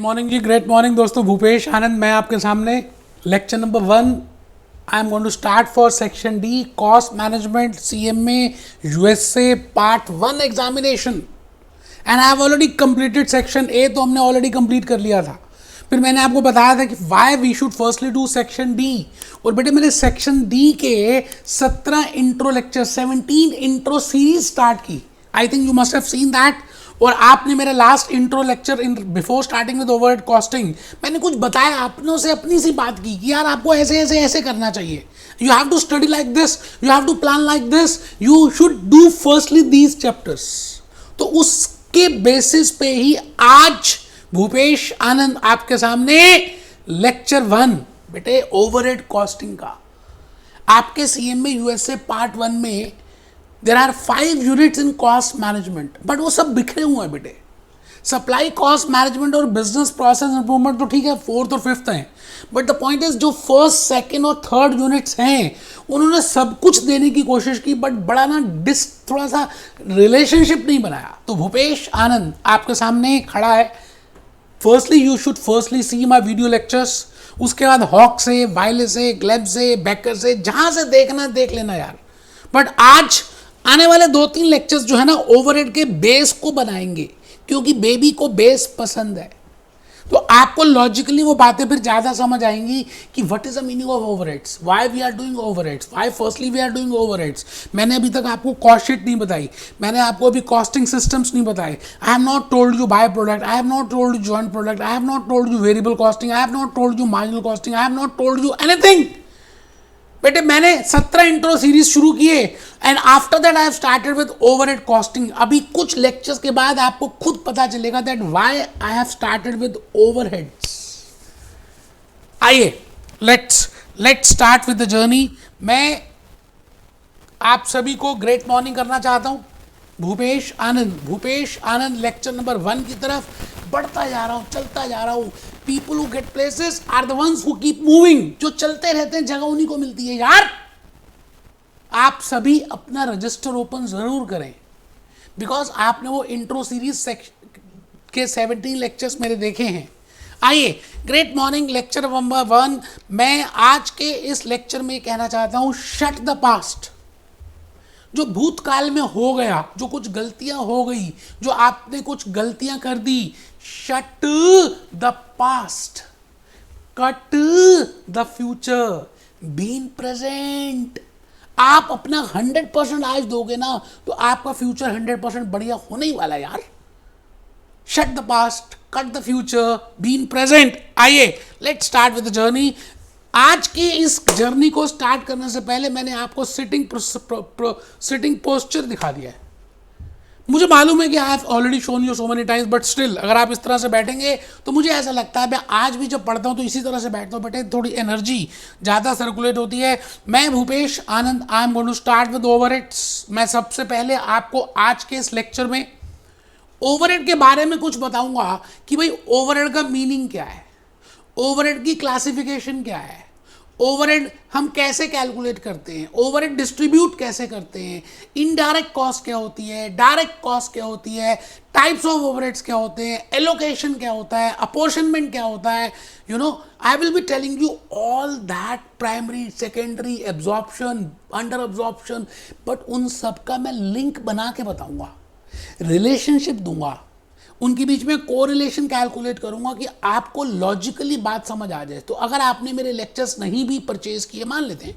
Morning जी, great morning दोस्तों। भूपेश आनंद मैं आपके सामने lecture number 1 I am going to start for section D cost management CMA USA part 1 examination and I have already completed section A. तो हमने already complete कर लिया था। फिर मैंने आपको बताया था कि why we should firstly do section D. और बेटे मैंने सेक्शन डी के 17 intro lecture 17 intro series start की। I think you must have seen that. और आपने मेरा last intro lecture in before starting with overhead costing मैंने कुछ बताया, अपनों से अपनी सी बात की कि यार आपको ऐसे ऐसे ऐसे करना चाहिए। You have to study like this, you have to plan like this, you should do firstly these chapters. तो उसके बेसिस पे ही आज भूपेश आनंद आपके सामने लेक्चर 1 बेटे ओवरहेड कॉस्टिंग का। आपके सीएमए यूएसए पार्ट 1 में there are 5 units in cost management, but वो सब बिखरे हुए हैं बेटे। सप्लाई कॉस्ट मैनेजमेंट और बिजनेस प्रोसेस इंप्रूवमेंट तो ठीक है, 4th और 5th हैं, बट द पॉइंट इज जो 1st, 2nd और 3rd यूनिट्स हैं उन्होंने सब कुछ देने की कोशिश की, बट बड़ा ना थोड़ा सा रिलेशनशिप नहीं बनाया। तो भूपेश आनंद आपके सामने खड़ा है। Firstly you should firstly see my video lectures, उसके बाद हॉक से, वायले से, ग्लेब से, बैकर से, जहां से देखना देख लेना यार। बट आज आने वाले 2-3 लेक्चर्स जो है ना ओवरहेड के बेस को बनाएंगे, क्योंकि बेबी को बेस पसंद है। तो आपको लॉजिकली वो बातें फिर ज़्यादा समझ आएंगी कि what is the meaning of overheads, why we are doing overheads, why firstly we are doing overheads. मैंने अभी तक आपको कॉस्ट शीट नहीं बताई, मैंने आपको अभी कॉस्टिंग सिस्टम्स नहीं बताए। I have not told you by product, I have not told you joint product, I have not told you variable costing, I have not told you marginal costing, I have not told you anything. बेटे मैंने 17 intro series शुरू किए and after that I have started with overhead costing. अभी कुछ lectures के बाद आपको खुद पता चलेगा that why I have started with overheads. आइए let's start with the journey. मैं आप सभी को ग्रेट मॉर्निंग करना चाहता हूं। भूपेश आनंद लेक्चर नंबर 1 की तरफ बढ़ता जा रहा हूं, चलता जा रहा हूं। People who get places are the ones who keep moving. जो चलते रहते हैं जगह उन्हीं को मिलती है यार। आप सभी अपना रजिस्टर ओपन जरूर करें, बिकॉज आपने वो इंट्रो सीरीज के 17 लेक्चर्स मेरे देखे हैं। आइए ग्रेट मॉर्निंग लेक्चर नंबर 1। मैं आज के इस लेक्चर में कहना चाहता हूं शट द पास्ट। जो भूतकाल में हो गया, जो कुछ गलतियां हो गई, जो आपने कुछ गलतियां कर दी, shut the past, cut the future, be in present. आप अपना 100% आज दोगे ना तो आपका फ्यूचर 100% बढ़िया होने ही वाला है यार। Shut the past, cut the future, be in present. आइए let's start with the journey. आज की इस जर्नी को स्टार्ट करने से पहले मैंने आपको सिटिंग पोस्चर दिखा दिया है। मुझे मालूम है कि आई have already shown you so many times, but still अगर आप इस तरह से बैठेंगे तो मुझे ऐसा लगता है मैं आज भी जब पढ़ता हूं तो इसी तरह से बैठता हूं। बेटे थोड़ी एनर्जी ज़्यादा सर्कुलेट होती है। मैं Bhupesh Anand, I am going to start with overheads. मैं सबसे पहले आपको आज के इस लेक्चर में ओवरहेड के बारे में कुछ बताऊंगा कि भाई ओवरहेड का मीनिंग क्या है, ओवरहेड की क्लासिफिकेशन क्या है, ओवरहेड हम कैसे कैलकुलेट करते हैं, ओवरहेड डिस्ट्रीब्यूट कैसे करते हैं, इनडायरेक्ट कॉस्ट क्या होती है, डायरेक्ट कॉस्ट क्या होती है, टाइप्स ऑफ ओवरहेड्स क्या होते हैं, एलोकेशन क्या होता है, अपॉर्शनमेंट क्या होता है। You know I will be telling you all that, primary, secondary, absorption, under absorption, but उन सब का मैं लिंक बना के बताऊंगा, रिलेशनशिप दूंगा, उनके बीच में कोरिलेशन कैलकुलेट करूंगा कि आपको लॉजिकली बात समझ आ जाए। तो अगर आपने मेरे लेक्चर्स नहीं भी परचेज किए, मान लेते हैं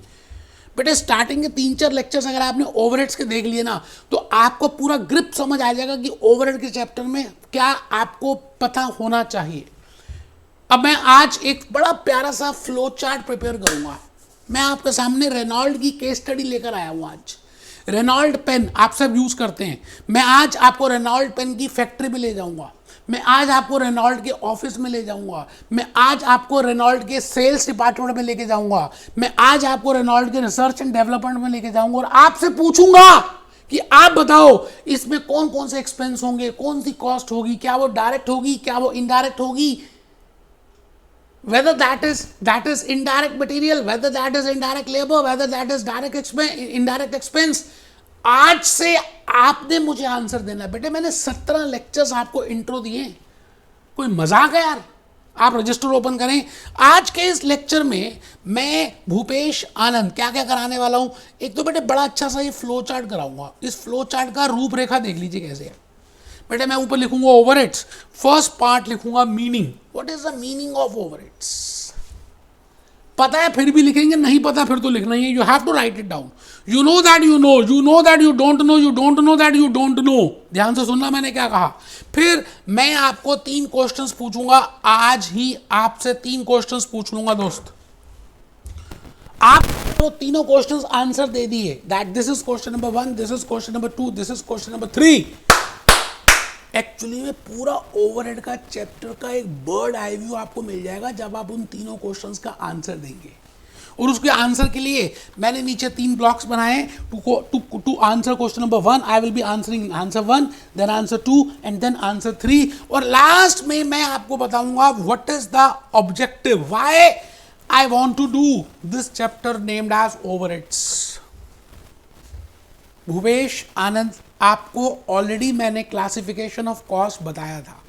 बेटे स्टार्टिंग के 3-4 लेक्चर्स अगर आपने ओवरहेड्स के देख लिए ना तो आपको पूरा ग्रिप समझ आ जाएगा कि ओवरहेड के चैप्टर में क्या आपको पता होना चाहिए। अब मैं आज एक बड़ा प्यारा सा फ्लो चार्ट प्रिपेयर करूंगा। मैं आपके सामने रेनॉल्ड की केस स्टडी लेकर आया हूं। आज रेनॉल्ड पेन आप सब यूज करते हैं। मैं आज आपको रेनॉल्ड पेन की फैक्ट्री में ले जाऊंगा, मैं आज आपको रेनॉल्ड के ऑफिस में ले जाऊंगा, मैं आज आपको रेनॉल्ड के सेल्स डिपार्टमेंट में लेके जाऊंगा, मैं आज आपको रेनॉल्ड के रिसर्च एंड डेवलपमेंट में लेके जाऊंगा और आपसे पूछूंगा कि आप बताओ इसमें कौन कौन से एक्सपेंस होंगे, कौन सी कॉस्ट होगी, क्या वो डायरेक्ट होगी, क्या वो इनडायरेक्ट होगी, whether that is indirect material, whether that is indirect labor, whether that is indirect expense। आज से आपने मुझे आंसर देना है। बेटे मैंने 17 लेक्चर्स आपको इंट्रो दिए, कोई मजाक है यार। आप रजिस्टर ओपन करें। आज के इस लेक्चर में मैं भूपेश आनंद क्या क्या कराने वाला हूं। एक तो बेटे बड़ा अच्छा सा ये फ्लो चार्ट कराऊंगा। इस फ्लो चार्ट का रूपरेखा देख लीजिए कैसे है। बेटे मैं ऊपर लिखूंगा ओवरहेड्स, फर्स्ट पार्ट लिखूंगा meaning, what is the meaning of overheads. पता है फिर भी लिखेंगे, नहीं पता फिर तो लिखना ही है। You have to write it down. You know that you know, you know that you don't know, you don't know that you don't know. ध्यान से सुनना मैंने क्या कहा। फिर मैं आपको 3 क्वेश्चंस पूछूंगा। आज ही आपसे 3 क्वेश्चंस पूछ लूंगा दोस्त। आप तो तीनों क्वेश्चंस आंसर दे दिए, that this is question number 1, this is question number 2, this is question number 3। Actually में पूरा ओवरहेड का चैप्टर का एक बर्ड आई व्यू आपको मिल जाएगा जब आप उन तीनों क्वेश्चंस का आंसर देंगे। और उसके आंसर के लिए मैंने नीचे 3 ब्लॉक्स बनाए। To answer question number 1 I will be answering answer 1, then answer 2 and then answer 3। और लास्ट में मैं आपको बताऊंगा what is the objective, why I want to do this chapter named as overheads. Bhupesh Anand, आपको ऑलरेडी मैंने classification of cost बताया था।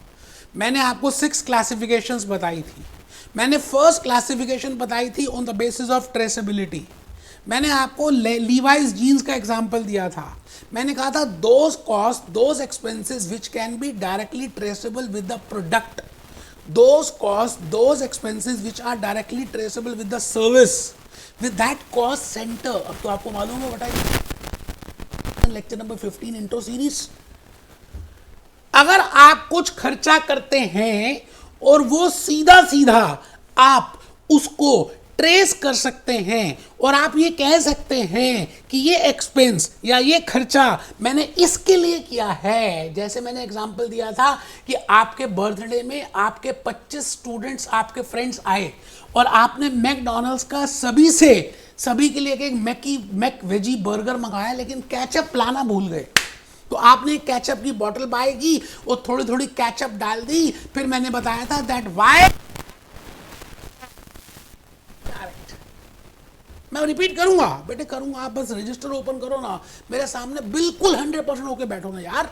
मैंने आपको 6 क्लासिफिकेशंस बताई थी। मैंने फर्स्ट क्लासिफिकेशन बताई थी on the basis of traceability. मैंने आपको लीवाइस जीन्स का एग्जांपल दिया था। मैंने कहा था those cost, those expenses which can be directly traceable with the product, those cost, those expenses which are directly traceable with the service, with that cost centre. अब तो आपको मालूम है बताइए लेक्चर नंबर 15 इंट्रो सीरीज। अगर आप कुछ खर्चा करते हैं और वो सीधा सीधा आप उसको ट्रेस कर सकते हैं और आप ये कह सकते हैं कि ये एक्सपेंस या ये खर्चा मैंने इसके लिए किया है। जैसे मैंने एग्जांपल दिया था कि आपके बर्थडे में आपके 25 स्टूडेंट्स, आपके फ्रेंड्स आए और आपने मैकडॉनल्ड्स का सभी के लिए एक मैक वेजी बर्गर मंगाया, लेकिन केचप लाना भूल गए। तो आपने केचप की बोतल बाय की और थोड़ी थोड़ी केचप डाल दी। फिर मैंने बताया था दैट वाई, मैं रिपीट करूंगा बेटे, करूंगा, आप बस रजिस्टर ओपन करो ना, मेरे सामने बिल्कुल 100% होके बैठो ना यार।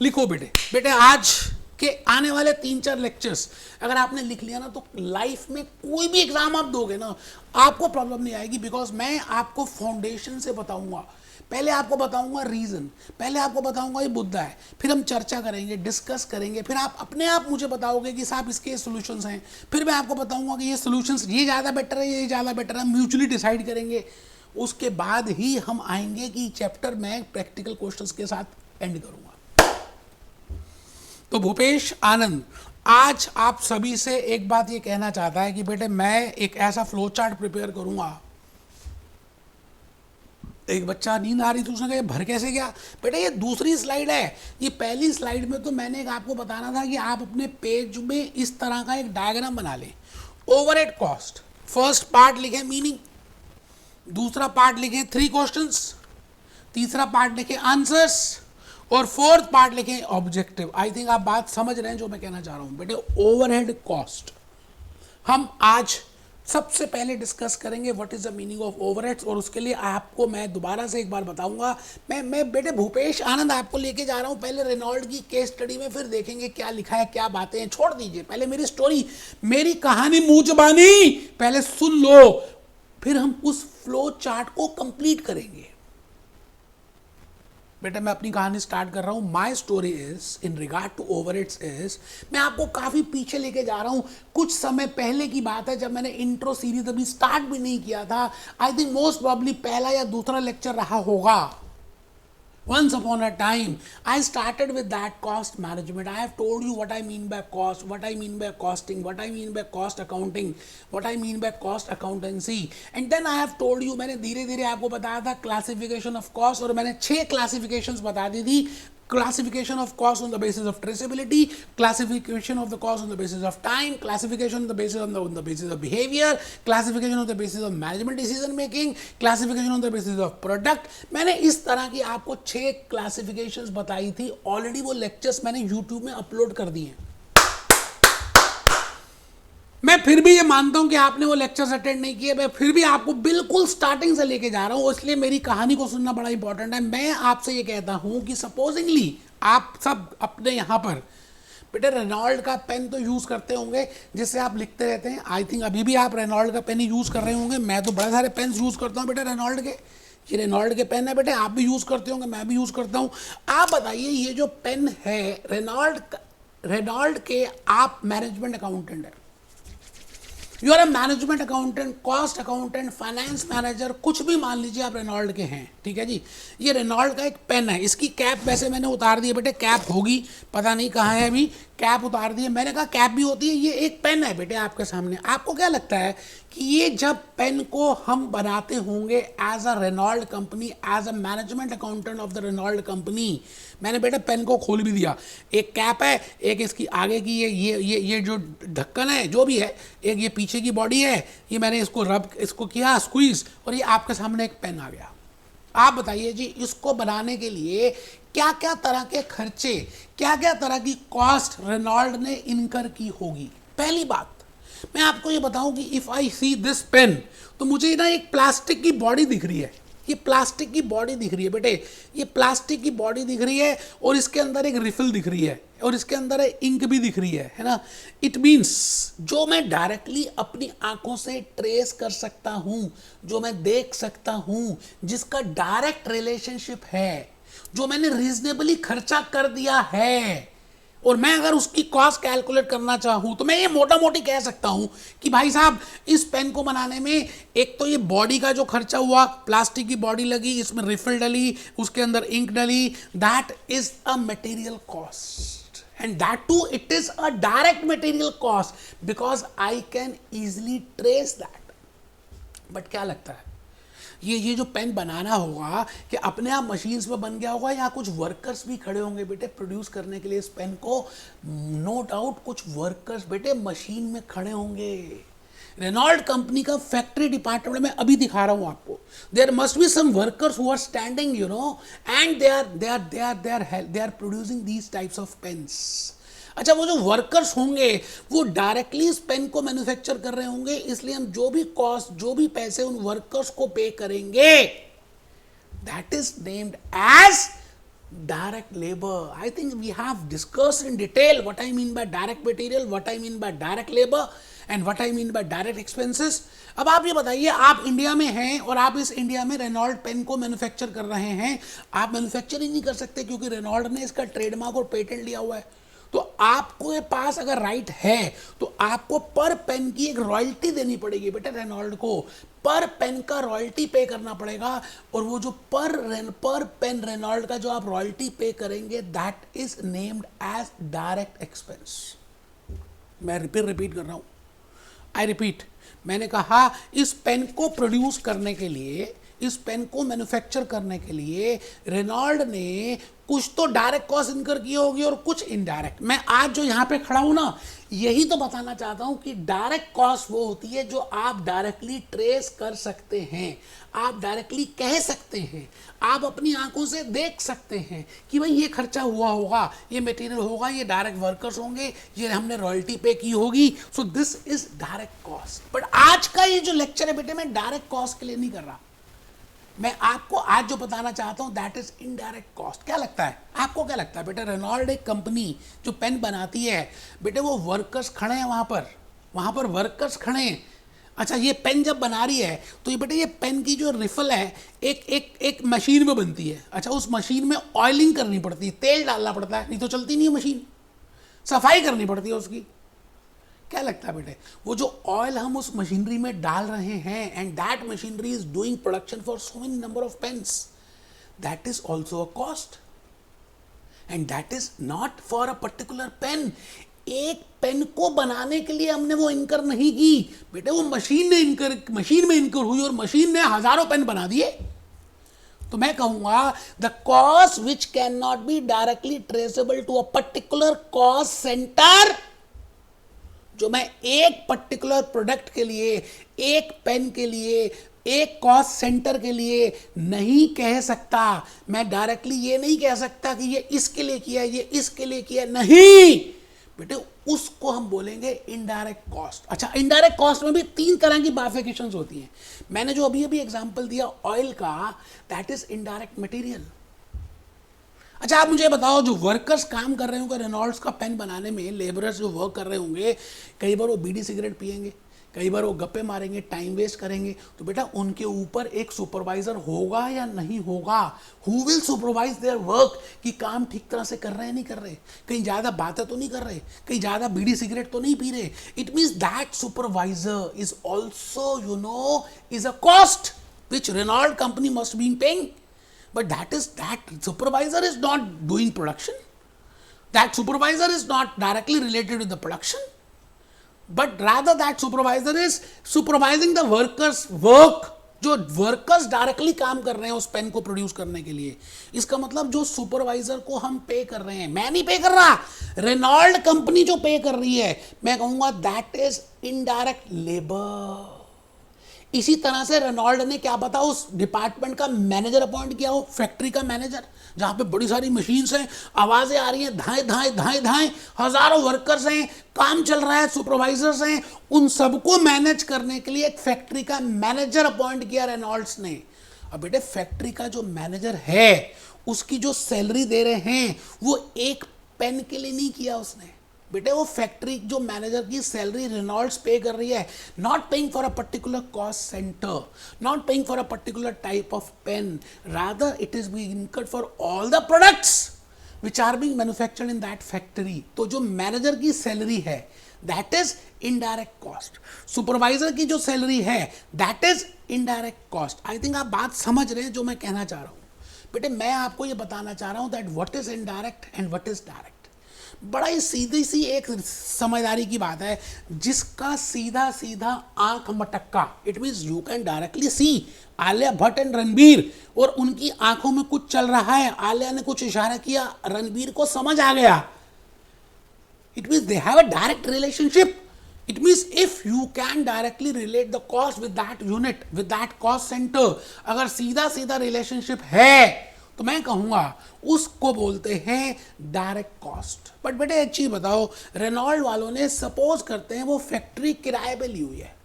लिखो बेटे आज के आने वाले 3-4 लेक्चर्स अगर आपने लिख लिया ना तो लाइफ में कोई भी एग्जाम आप दोगे ना आपको प्रॉब्लम नहीं आएगी। बिकॉज मैं आपको फाउंडेशन से बताऊंगा। पहले आपको बताऊंगा रीजन, पहले आपको बताऊंगा ये मुद्दा है, फिर हम चर्चा करेंगे, डिस्कस करेंगे, फिर आप अपने आप मुझे बताओगे कि साहब इसके सॉल्यूशंस हैं। फिर मैं आपको बताऊंगा कि ये सॉल्यूशंस ये ज़्यादा बेटर है, ये ज़्यादा बेटर है, म्यूचुअली डिसाइड करेंगे। उसके बाद ही हम आएंगे कि चैप्टर मैं प्रैक्टिकल क्वेश्चंस के साथ एंड करूंगा। तो भूपेश आनंद आज आप सभी से एक बात ये कहना चाहता है कि बेटे मैं एक ऐसा फ्लो चार्ट प्रिपेयर करूंगा। एक बच्चा नींद आ रही थी, उसने कहा ये भर कैसे गया? बेटे ये दूसरी स्लाइड है। ये पहली स्लाइड में तो मैंने आपको बताना था कि आप अपने पेज में इस तरह का एक डायग्राम बना लें। ओवरहेड कॉस्ट, फर्स्ट पार्ट लिखे मीनिंग, दूसरा पार्ट लिखे 3 क्वेश्चंस, तीसरा पार्ट लिखे आंसर्स और फोर्थ पार्ट लिखे ऑब्जेक्टिव। आई थिंक आप बात समझ रहे हैं जो मैं कहना चाह रहा हूं। बेटे ओवरहेड कॉस्ट हम आज सबसे पहले डिस्कस करेंगे what is the meaning of overheads. और उसके लिए आपको मैं दोबारा से एक बार बताऊंगा। मैं बेटे भूपेश आनंद आपको लेके जा रहा हूं पहले रेनॉल्ड की केस स्टडी में, फिर देखेंगे क्या लिखा है, क्या बातें हैं। छोड़ दीजिए पहले मेरी स्टोरी, मेरी कहानी मुंह जबानी पहले सुन लो, फिर हम उस फ्लो चार्ट को कंप्लीट करेंगे। बेटा मैं अपनी कहानी स्टार्ट कर रहा हूं। My story is in regard to overheads is, मैं आपको काफी पीछे लेके जा रहा हूं। कुछ समय पहले की बात है जब मैंने इंट्रो सीरीज अभी स्टार्ट भी नहीं किया था। आई थिंक मोस्ट प्रॉब्ली पहला या दूसरा लेक्चर रहा होगा। Once upon a time, I started with that cost management. I have told you what I mean by cost, what I mean by costing, what I mean by cost accounting, what I mean by cost accountancy. And then I have told you, मैंने धीरे धीरे आपको बताया था classification of cost, और मैंने 6 classifications बता दी थी। Classification of cost on the basis of traceability, classification of the cost on the basis of time, classification on the basis of behavior, classification on the basis of management decision making, classification on the basis of product. मैंने इस तरह की आपको 6 classifications बताई थी। Already वो lectures मैंने YouTube में अपलोड कर दिए हैं। मैं फिर भी ये मानता हूं कि आपने वो लेक्चर्स अटेंड नहीं किए, मैं फिर भी आपको बिल्कुल स्टार्टिंग से लेके जा रहा हूं, इसलिए मेरी कहानी को सुनना बड़ा इंपॉर्टेंट है। मैं आपसे ये कहता हूं कि सपोजिंगली आप सब अपने यहां पर बेटे रेनॉल्ड का पेन तो यूज़ करते होंगे जिससे आप लिखते रहते हैं। आई थिंक अभी भी आप रेनॉल्ड का पेन ही यूज़ कर रहे होंगे। मैं तो बड़े सारे पेन यूज़ करता हूँ बेटे रेनॉल्ड के। ये रेनॉल्ड के पेन है बेटे, आप भी यूज़ करते होंगे, मैं भी यूज़ करता हूँ। आप बताइए ये जो पेन है रेनॉल्ड के, आप मैनेजमेंट अकाउंटेंट है, you are a management accountant, cost accountant, finance manager, कुछ भी मान लीजिए आप रेनॉल्ड के हैं, ठीक है जी। ये रेनॉल्ड का एक पेन है, इसकी कैप वैसे मैंने उतार दी है बेटे, कैप होगी पता नहीं कहाँ है अभी, कैप उतार दी है। मैंने कहा कैप भी होती है, ये एक पेन है बेटे आपके सामने। आपको क्या लगता है कि ये जब पेन को हम बनाते होंगे as a Reynold company, as a management accountant of the Reynold company, मैंने बेटे पेन को खोल भी दिया, एक कैप है, एक इसकी आगे की ये जो ढक्कन है जो भी है, एक ये पीछे की बॉडी है, ये मैंने इसको किया स्क्वीज, और ये आपके सामने एक पेन आ गया। आप बताइए जी इसको बनाने के लिए क्या क्या तरह के खर्चे, क्या क्या तरह की कॉस्ट रेनॉल्ड ने इनकर की होगी। पहली बात मैं आपको ये बताऊं कि if I see this pen, तो मुझे ना एक प्लास्टिक की बॉडी दिख रही है, ये प्लास्टिक की बॉडी दिख रही है बेटे, ये प्लास्टिक की बॉडी दिख रही है, और इसके अंदर एक रिफिल दिख रही है, और इसके अंदर इंक भी दिख रही है ना। इट मीन्स जो मैं डायरेक्टली अपनी आंखों से ट्रेस कर सकता हूं, जो मैं देख सकता हूं, जिसका डायरेक्ट रिलेशनशिप है, जो मैंने रीजनेबली खर्चा कर दिया है, और मैं अगर उसकी कॉस्ट कैलकुलेट करना चाहूं तो मैं ये मोटा मोटी कह सकता हूं कि भाई साहब इस पेन को बनाने में एक तो ये बॉडी का जो खर्चा हुआ, प्लास्टिक की बॉडी लगी, इसमें रिफिल डली, उसके अंदर इंक डली, that is a material cost, and that too it is a direct material cost because I can easily trace that. But क्या लगता है ये जो पेन बनाना होगा कि अपने आप मशीन्स में बन गया होगा, या कुछ वर्कर्स भी खड़े होंगे बेटे प्रोड्यूस करने के लिए इस पेन को? नो डाउट कुछ वर्कर्स बेटे मशीन में खड़े होंगे। रेनॉल्ड कंपनी का फैक्ट्री डिपार्टमेंट में अभी दिखा रहा हूं आपको, there must be some workers who are standing, you know, and they are producing these types of pens. अच्छा, वो जो वर्कर्स होंगे वो डायरेक्टली इस पेन को मैन्युफैक्चर कर रहे होंगे, इसलिए हम जो भी कॉस्ट, जो भी पैसे उन वर्कर्स को पे करेंगे, that is named as direct labor. I think we have discussed in detail what I mean by direct material, what I mean by direct labor and what I mean by direct expenses. अब आप ये बताइए, आप India में हैं और आप इस इंडिया में रेनॉल्ड पेन को मैन्युफैक्चर कर रहे हैं। आप मैन्युफैक्चर ही नहीं कर सकते क्योंकि रेनॉल्ड ने इसका ट्रेडमार्क और पेटेंट लिया हुआ है। तो आपके पास अगर राइट है तो आपको पर पेन की एक रॉयल्टी देनी पड़ेगी बेटा रेनॉल्ड को, पर पेन का रॉयल्टी पे करना पड़ेगा, और वो जो पर पेन रेनॉल्ड का जो आप रॉयल्टी पे करेंगे that is named as direct expense. मैं रिपीट कर रहा हूं, आई रिपीट, मैंने कहा इस पेन को प्रोड्यूस करने के लिए, इस पेन को मैन्युफैक्चर करने के लिए रेनॉल्ड ने कुछ तो डायरेक्ट कॉस्ट इनकर की होगी और कुछ इनडायरेक्ट। मैं आज जो यहाँ पे खड़ा हूँ ना, यही तो बताना चाहता हूँ कि डायरेक्ट कॉस्ट वो होती है जो आप डायरेक्टली ट्रेस कर सकते हैं, आप डायरेक्टली कह सकते हैं, आप अपनी आंखों से देख सकते हैं कि भाई ये खर्चा हुआ होगा, ये मटेरियल होगा, ये डायरेक्ट वर्कर्स होंगे, ये हमने रॉयल्टी पे की होगी, so this is direct cost. But आज का ये जो लेक्चर है बेटे, मैं डायरेक्ट कॉस्ट के लिए नहीं कर रहा, मैं आपको आज जो बताना चाहता हूं दैट इज इनडायरेक्ट कॉस्ट। क्या लगता है आपको, क्या लगता है बेटा, रेनॉल्ड एक कंपनी जो पेन बनाती है बेटे, वो वर्कर्स खड़े हैं वहां पर वर्कर्स खड़े हैं। अच्छा, ये पेन जब बना रही है तो ये बेटे, ये पेन की जो रिफिल है एक मशीन में बनती है। अच्छा, उस मशीन में ऑयलिंग करनी पड़ती है, तेल डालना पड़ता है, नहीं तो चलती नहीं है मशीन, सफाई करनी पड़ती है उसकी। क्या लगता है बेटे, वो जो ऑयल हम उस मशीनरी में डाल रहे हैं, and that machinery is doing production for so many number of pens, that is also a cost, and that is not for a particular pen. एक पेन को बनाने के लिए हमने वो इनकर नहीं की बेटे, वो मशीन में इनकर हुई और मशीन ने हजारों पेन बना दिए। तो मैं कहूंगा the cost which can not be directly traceable to a particular cost centre, जो मैं एक पर्टिकुलर प्रोडक्ट के लिए, एक पेन के लिए, एक कॉस्ट सेंटर के लिए नहीं कह सकता। मैं डायरेक्टली ये नहीं कह सकता कि ये इसके लिए किया, ये इसके लिए किया, नहीं बेटे, उसको हम बोलेंगे इनडायरेक्ट कॉस्ट। अच्छा, इनडायरेक्ट कॉस्ट में भी 3 तरह की बाइफिकेशंस होती हैं। मैंने जो अभी एग्जांपल दिया ऑयल का, दैट इज इनडायरेक्ट मटेरियल। अच्छा आप मुझे बताओ, जो वर्कर्स काम कर रहे होंगे रेनॉल्ड्स का पेन बनाने में, लेबरर्स जो वर्क कर रहे होंगे, कई बार वो बीड़ी सिगरेट पिएंगे, कई बार वो गप्पे मारेंगे, टाइम वेस्ट करेंगे, तो बेटा उनके ऊपर एक सुपरवाइजर होगा या नहीं होगा? Who will supervise their work कि काम ठीक तरह से कर रहे हैं नहीं कर रहे, कहीं ज़्यादा बातें तो नहीं कर रहे, कहीं ज़्यादा बीड़ी सिगरेट तो नहीं पी रहे? It means that supervisor is also is a cost which Renault company must be paying. But that supervisor is not doing production. That supervisor is not directly related with the production. But rather that supervisor is supervising the workers work. जो workers directly काम कर रहे हैं उस pen को produce करने के लिए। इसका मतलब जो सुपरवाइजर को हम पे कर रहे हैं, मैं नहीं पे कर रहा, रेनॉल्ड कंपनी जो पे कर रही है, मैं कहूंगा दैट इज इनडायरेक्ट लेबर। इसी तरह से रेनॉल्ड ने क्या पता उस डिपार्टमेंट का मैनेजर अपॉइंट किया हो, फैक्ट्री का मैनेजर, जहां पे बड़ी सारी मशीन्स हैं, आवाजें आ रही हैं, धाएं धाएं धाएं धाएं, हजारों वर्कर्स हैं, काम चल रहा है, सुपरवाइजर्स हैं, उन सबको मैनेज करने के लिए एक फैक्ट्री का मैनेजर अपॉइंट किया रेनॉल्ड्स ने। अब बेटे फैक्ट्री का जो मैनेजर है उसकी जो सैलरी दे रहे हैं वो एक पेन के लिए नहीं किया उसने बेटे, वो फैक्ट्री जो मैनेजर की सैलरी रेनॉल्ड्स पे कर रही है, not paying for a particular cost centre, not paying for a particular type of pen, rather it is being incurred for all the products which are being manufactured in that factory. तो जो manager की salary है that is indirect cost, supervisor की जो salary है that is indirect cost. I think आप बात समझ रहे हैं जो मैं कहना चाह रहा हूं बेटे। मैं आपको ये बताना चाह रहा हूं that what is indirect and what is direct. बड़ा ही सीधी सी एक समझदारी की बात है, जिसका सीधा सीधा आंख मटक्का, it means you can directly see Alia Bhatt and Ranbir, और उनकी आंखों में कुछ चल रहा है, आलिया ने कुछ इशारा किया, रणबीर को समझ आ गया, it means they have a direct relationship. It means if you can directly relate the cost with that unit, with that cost centre, अगर सीधा सीधा रिलेशनशिप है तो मैं कहूंगा उसको बोलते हैं डायरेक्ट कॉस्ट। बट बेटे एक चीज बताओ, रेनॉल्ड वालों ने सपोज करते हैं वो फैक्ट्री किराए पे ली हुई है,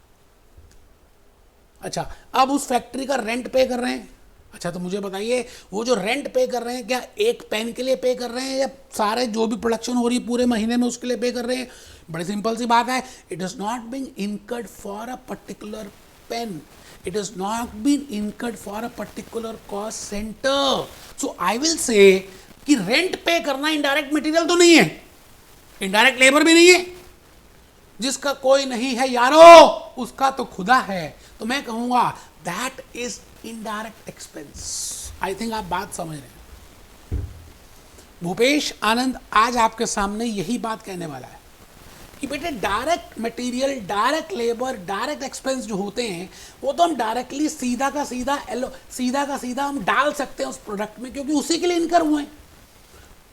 अच्छा अब उस फैक्ट्री का रेंट पे कर रहे हैं, अच्छा तो मुझे बताइए वो जो रेंट पे कर रहे हैं क्या एक पेन के लिए पे कर रहे हैं या सारे जो भी प्रोडक्शन हो रही है पूरे महीने में उसके लिए पे कर रहे हैं? बड़ी सिंपल सी बात है, it is not being incurred for a particular pen, it has not been incurred for a particular cost center. So I will say कि रेंट पे करना इनडायरेक्ट मटेरियल तो नहीं है, इनडायरेक्ट लेबर भी नहीं है, जिसका कोई नहीं है यारो उसका तो खुदा है, तो मैं कहूंगा that is indirect expense. I think आप बात समझ रहे हैं। भूपेश आनंद आज आपके सामने यही बात कहने वाला है कि बेटे direct material, direct labour, direct expense जो होते हैं वो तो हम डायरेक्टली सीधा का सीधा हम डाल सकते हैं उस प्रोडक्ट में, क्योंकि उसी के लिए इनकर हुए हैं।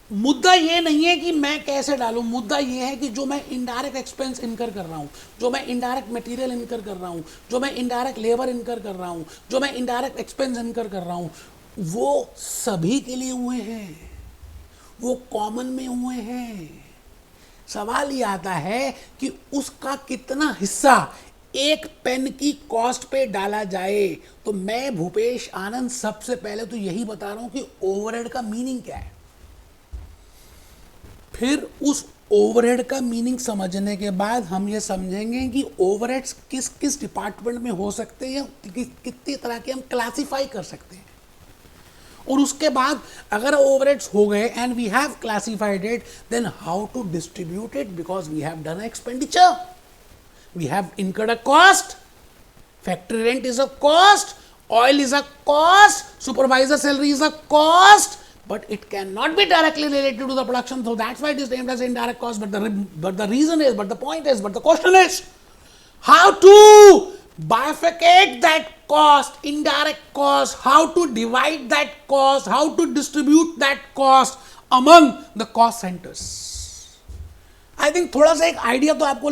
मुद्दा ये नहीं है कि मैं कैसे डालूं, मुद्दा ये है कि जो मैं इनडायरेक्ट एक्सपेंस इनकर कर रहा हूं, जो मैं इनडायरेक्ट मटेरियल इनकर कर रहा हूं, जो मैं इनडायरेक्ट लेबर इनकर कर रहा हूं, जो मैं इनडायरेक्ट एक्सपेंस इनकर कर रहा हूं, वो सभी के लिए हुए हैं, वो कॉमन में हुए हैं। सवाल ये आता है कि उसका कितना हिस्सा एक पेन की कॉस्ट पे डाला जाए। तो मैं भूपेश आनंद सबसे पहले तो यही बता रहा हूं कि ओवरहेड का मीनिंग क्या है, फिर उस ओवरहेड का मीनिंग समझने के बाद हम ये समझेंगे कि ओवरहेड्स किस किस डिपार्टमेंट में हो सकते हैं, कितनी तरह के हम क्लासिफाई कर सकते हैं, और उसके बाद अगर ओवरहेड्स हो गए and we have classified it, then how to distribute it, because we have done expenditure, we have incurred a cost, factory rent is a cost, oil is a cost, supervisor salary is a cost, but it cannot be directly related to the production, so that's why it is named as indirect cost. But the reason is, but the point is, but the question is how to bifurcate that cost, indirect cost, how to divide that cost, how to distribute that cost among the cost centers. I think थोड़ा सा एक idea तो आपको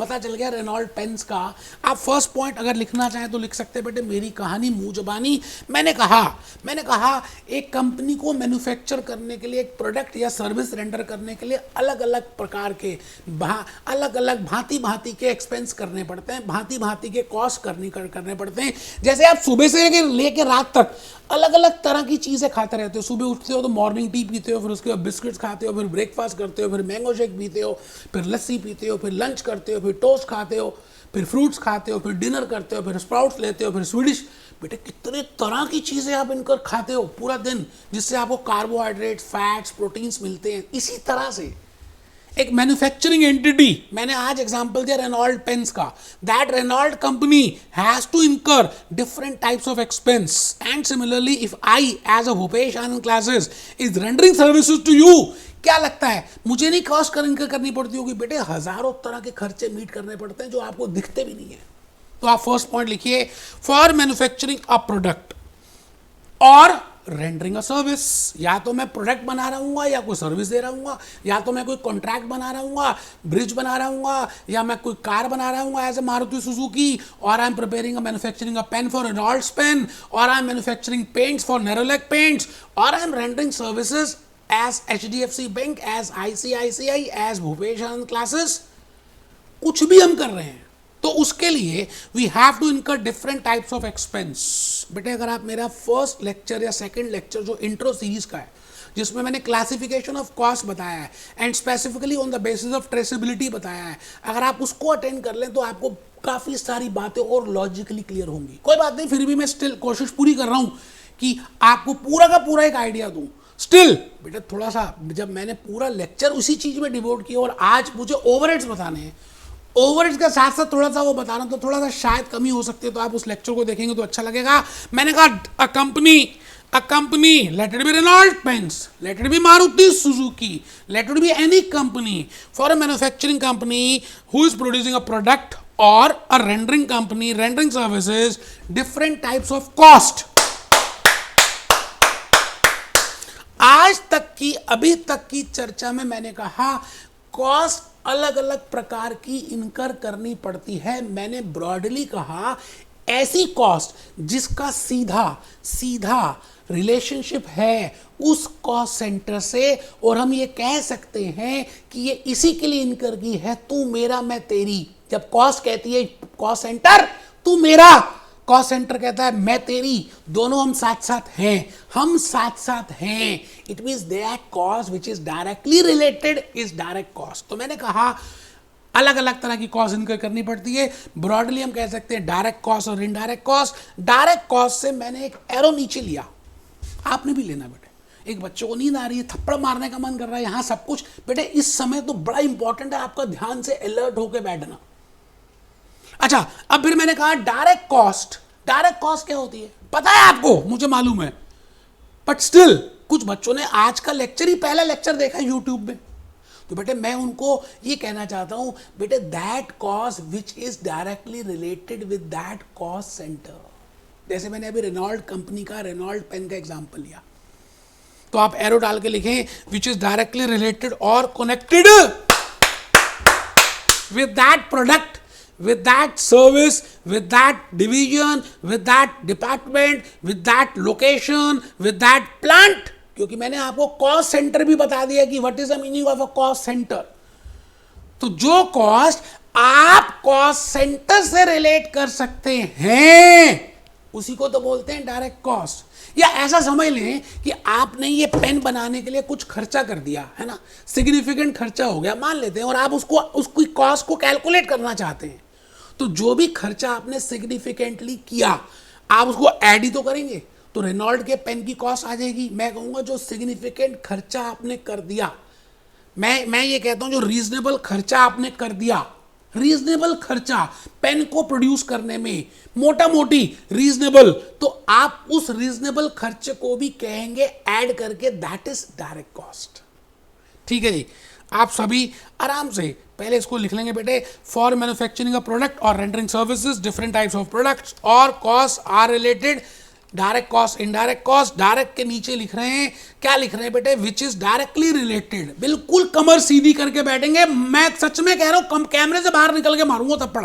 पता चल गया Reynold pens का। आप फर्स्ट पॉइंट अगर लिखना चाहें तो लिख सकते हैं बेटे, मेरी कहानी मुंह जबानी। मैंने कहा एक कंपनी को मैन्युफैक्चर करने के लिए, एक प्रोडक्ट या सर्विस रेंडर करने के लिए अलग अलग प्रकार के अलग अलग भांति भांति के एक्सपेंस करने पड़ते हैं, भांति भांति के कॉस्ट करने पड़ते हैं। जैसे आप सुबह से लेकर रात तक अलग अलग तरह की चीज़ें खाते रहते हो। सुबह उठते हो तो मॉर्निंग टी पीते हो, फिर उसके बाद बिस्किट्स खाते हो, फिर ब्रेकफास्ट करते हो, फिर मैंगो शेक पीते हो, फिर लस्सी पीते हो, फिर लंच करते हो, फिर टोस्ट खाते हो, फिर फ्रूट्स खाते हो, फिर डिनर करते हो, फिर स्प्राउट्स लेते हो, फिर स्वीडिश। बेटे कितने तरह की चीज़ें आप इनकर खाते हो पूरा दिन, जिससे आपको कार्बोहाइड्रेट, फैट्स, प्रोटीन्स मिलते हैं। इसी तरह से एक मैन्युफैक्चरिंग एंटिटी, मैंने आज एग्जांपल दिया रेनॉल्ड पेन्स का, that Reynold company has to incur different types of expense. And similarly if I as a Bhupesh Anand classes is rendering services to you, क्या लगता है मुझे नहीं कॉस्ट इनकर करनी पड़ती होगी? बेटे हजारों तरह के खर्चे मीट करने पड़ते हैं जो आपको दिखते भी नहीं है। तो आप फर्स्ट पॉइंट लिखिए, फॉर मैन्युफैक्चरिंग अ प्रोडक्ट और रेंडरिंग अ सर्विस। या तो मैं प्रोडक्ट बना रहा हूँ या कोई सर्विस दे रहा हूँ, या तो मैं कोई कॉन्ट्रैक्ट बना रहा हूँ, ब्रिज बना रहा हूँ, या मैं कोई कार बना रहा हूँ एज ए मारुति सुजुकी, और I am preparing manufacturing a pen for Reynolds pen, और I am manufacturing paints for Nerolac paints, और I am rendering services as HDFC bank, as ICICI, as Bhupesh Anand classes. कुछ भी हम कर रहे हैं तो उसके लिए we have to incur different types of expense. बेटे अगर आप मेरा फर्स्ट लेक्चर या सेकंड लेक्चर जो इंट्रो सीरीज का है, जिसमें मैंने क्लासिफिकेशन ऑफ कॉस्ट बताया है and specifically on the basis of traceability बताया है, अगर आप उसको अटेंड कर लें तो आपको काफ़ी सारी बातें और लॉजिकली क्लियर होंगी। कोई बात नहीं, फिर भी मैं स्टिल कोशिश पूरी कर रहा हूँ कि आपको पूरा का पूरा एक आइडिया दूँ। स्टिल बेटा थोड़ा सा, जब मैंने पूरा लेक्चर उसी चीज़ में डिवोट किया और आज मुझे ओवरहेड्स बताने हैं, ओवरहेड्स के साथ साथ थोड़ा सा वो बता रहा हूं, तो थोड़ा सा शायद कमी हो सकती है, तो आप उस लेक्चर को देखेंगे तो अच्छा लगेगा। मैंने कहा a company, let it be Reynold pens, let it be Maruti Suzuki, let it be any company, for a manufacturing company who is producing a product, और a rendering company rendering services, different types of cost. आज तक की, अभी तक की चर्चा में मैंने कहा कॉस्ट अलग अलग प्रकार की इनकर करनी पड़ती है। मैंने ब्रॉडली कहा ऐसी कॉस्ट जिसका सीधा रिलेशनशिप है उस कॉस्ट सेंटर से, और हम ये कह सकते हैं कि ये इसी के लिए इनकर की है, तू मेरा मैं तेरी। जब कॉस्ट कहती है कॉस्ट सेंटर तू मेरा, कॉस्ट सेंटर कहता है मैं तेरी, दोनों हम साथ साथ हैं, it means that cost which is directly related is direct cost. तो मैंने कहा अलग अलग तरह की कॉस्ट इनकर करनी पड़ती है। ब्रॉडली हम कह सकते हैं डायरेक्ट कॉस्ट और इनडायरेक्ट कॉस्ट। डायरेक्ट कॉस्ट से मैंने एक एरो नीचे लिया, आपने भी लेना बेटे। एक बच्चों को नींद आ रही है, थप्पड़ मारने का मन कर रहा है, यहाँ सब कुछ बेटे इस समय तो बड़ा इंपॉर्टेंट है आपका ध्यान से अलर्ट होकर बैठना। अच्छा, अब फिर मैंने कहा डायरेक्ट कॉस्ट क्या होती है पता है आपको, मुझे मालूम है, बट स्टिल कुछ बच्चों ने आज का लेक्चर ही पहला लेक्चर देखा यूट्यूब में, तो बेटे मैं उनको ये कहना चाहता हूं बेटे that cost which is directly related with that cost centre. जैसे मैंने अभी रेनॉल्ड कंपनी का, रेनॉल्ड पेन का एग्जांपल लिया, तो आप एरो डाल के लिखें विच इज डायरेक्टली रिलेटेड और connected with that product, with that service, with that division, with that department, with that location, with that plant। क्योंकि मैंने आपको कॉस्ट सेंटर भी बता दिया कि what is the meaning of a cost centre. तो जो कॉस्ट आप कॉस्ट सेंटर से रिलेट कर सकते हैं उसी को तो बोलते हैं डायरेक्ट कॉस्ट। या ऐसा समझ लें कि आपने ये पेन बनाने के लिए कुछ खर्चा कर दिया है ना, सिग्निफिकेंट खर्चा हो गया मान लेते हैं, और आप उसकी कॉस्ट को कैलकुलेट करना चाहते हैं, तो जो भी खर्चा आपने सिग्निफिकेंटली किया आप उसको ऐड ही तो करेंगे। तो रेनॉल्ड के पेन की कॉस्ट आ जाएगी। मैं कहूँगा जो सिग्निफिकेंट खर्चा आपने कर दिया, मैं ये कहता हूँ जो रीजनेबल खर्चा आपने कर दिया, रीजनेबल खर्चा पेन को प्रोड्यूस करने में, मोटा मोटी रीजनेबल, तो आप उस रीजनेबल खर्चे को भी कहेंगे ऐड करके दैट इज डायरेक्ट कॉस्ट। ठीक है जी, आप सभी आराम से पहले इसको लिख लेंगे बेटे, फॉर मैन्युफैक्चरिंग अ प्रोडक्ट और rendering services different types of products और cost are related direct cost, indirect cost, direct के नीचे लिख रहे हैं, क्या लिख रहे हैं बेटे, विच इज डायरेक्टली रिलेटेड। बिल्कुल कमर सीधी करके बैठेंगे, मैं सच में कह रहा हूं, कम कैमरे से बाहर निकल के मारूंगा थप्पड़।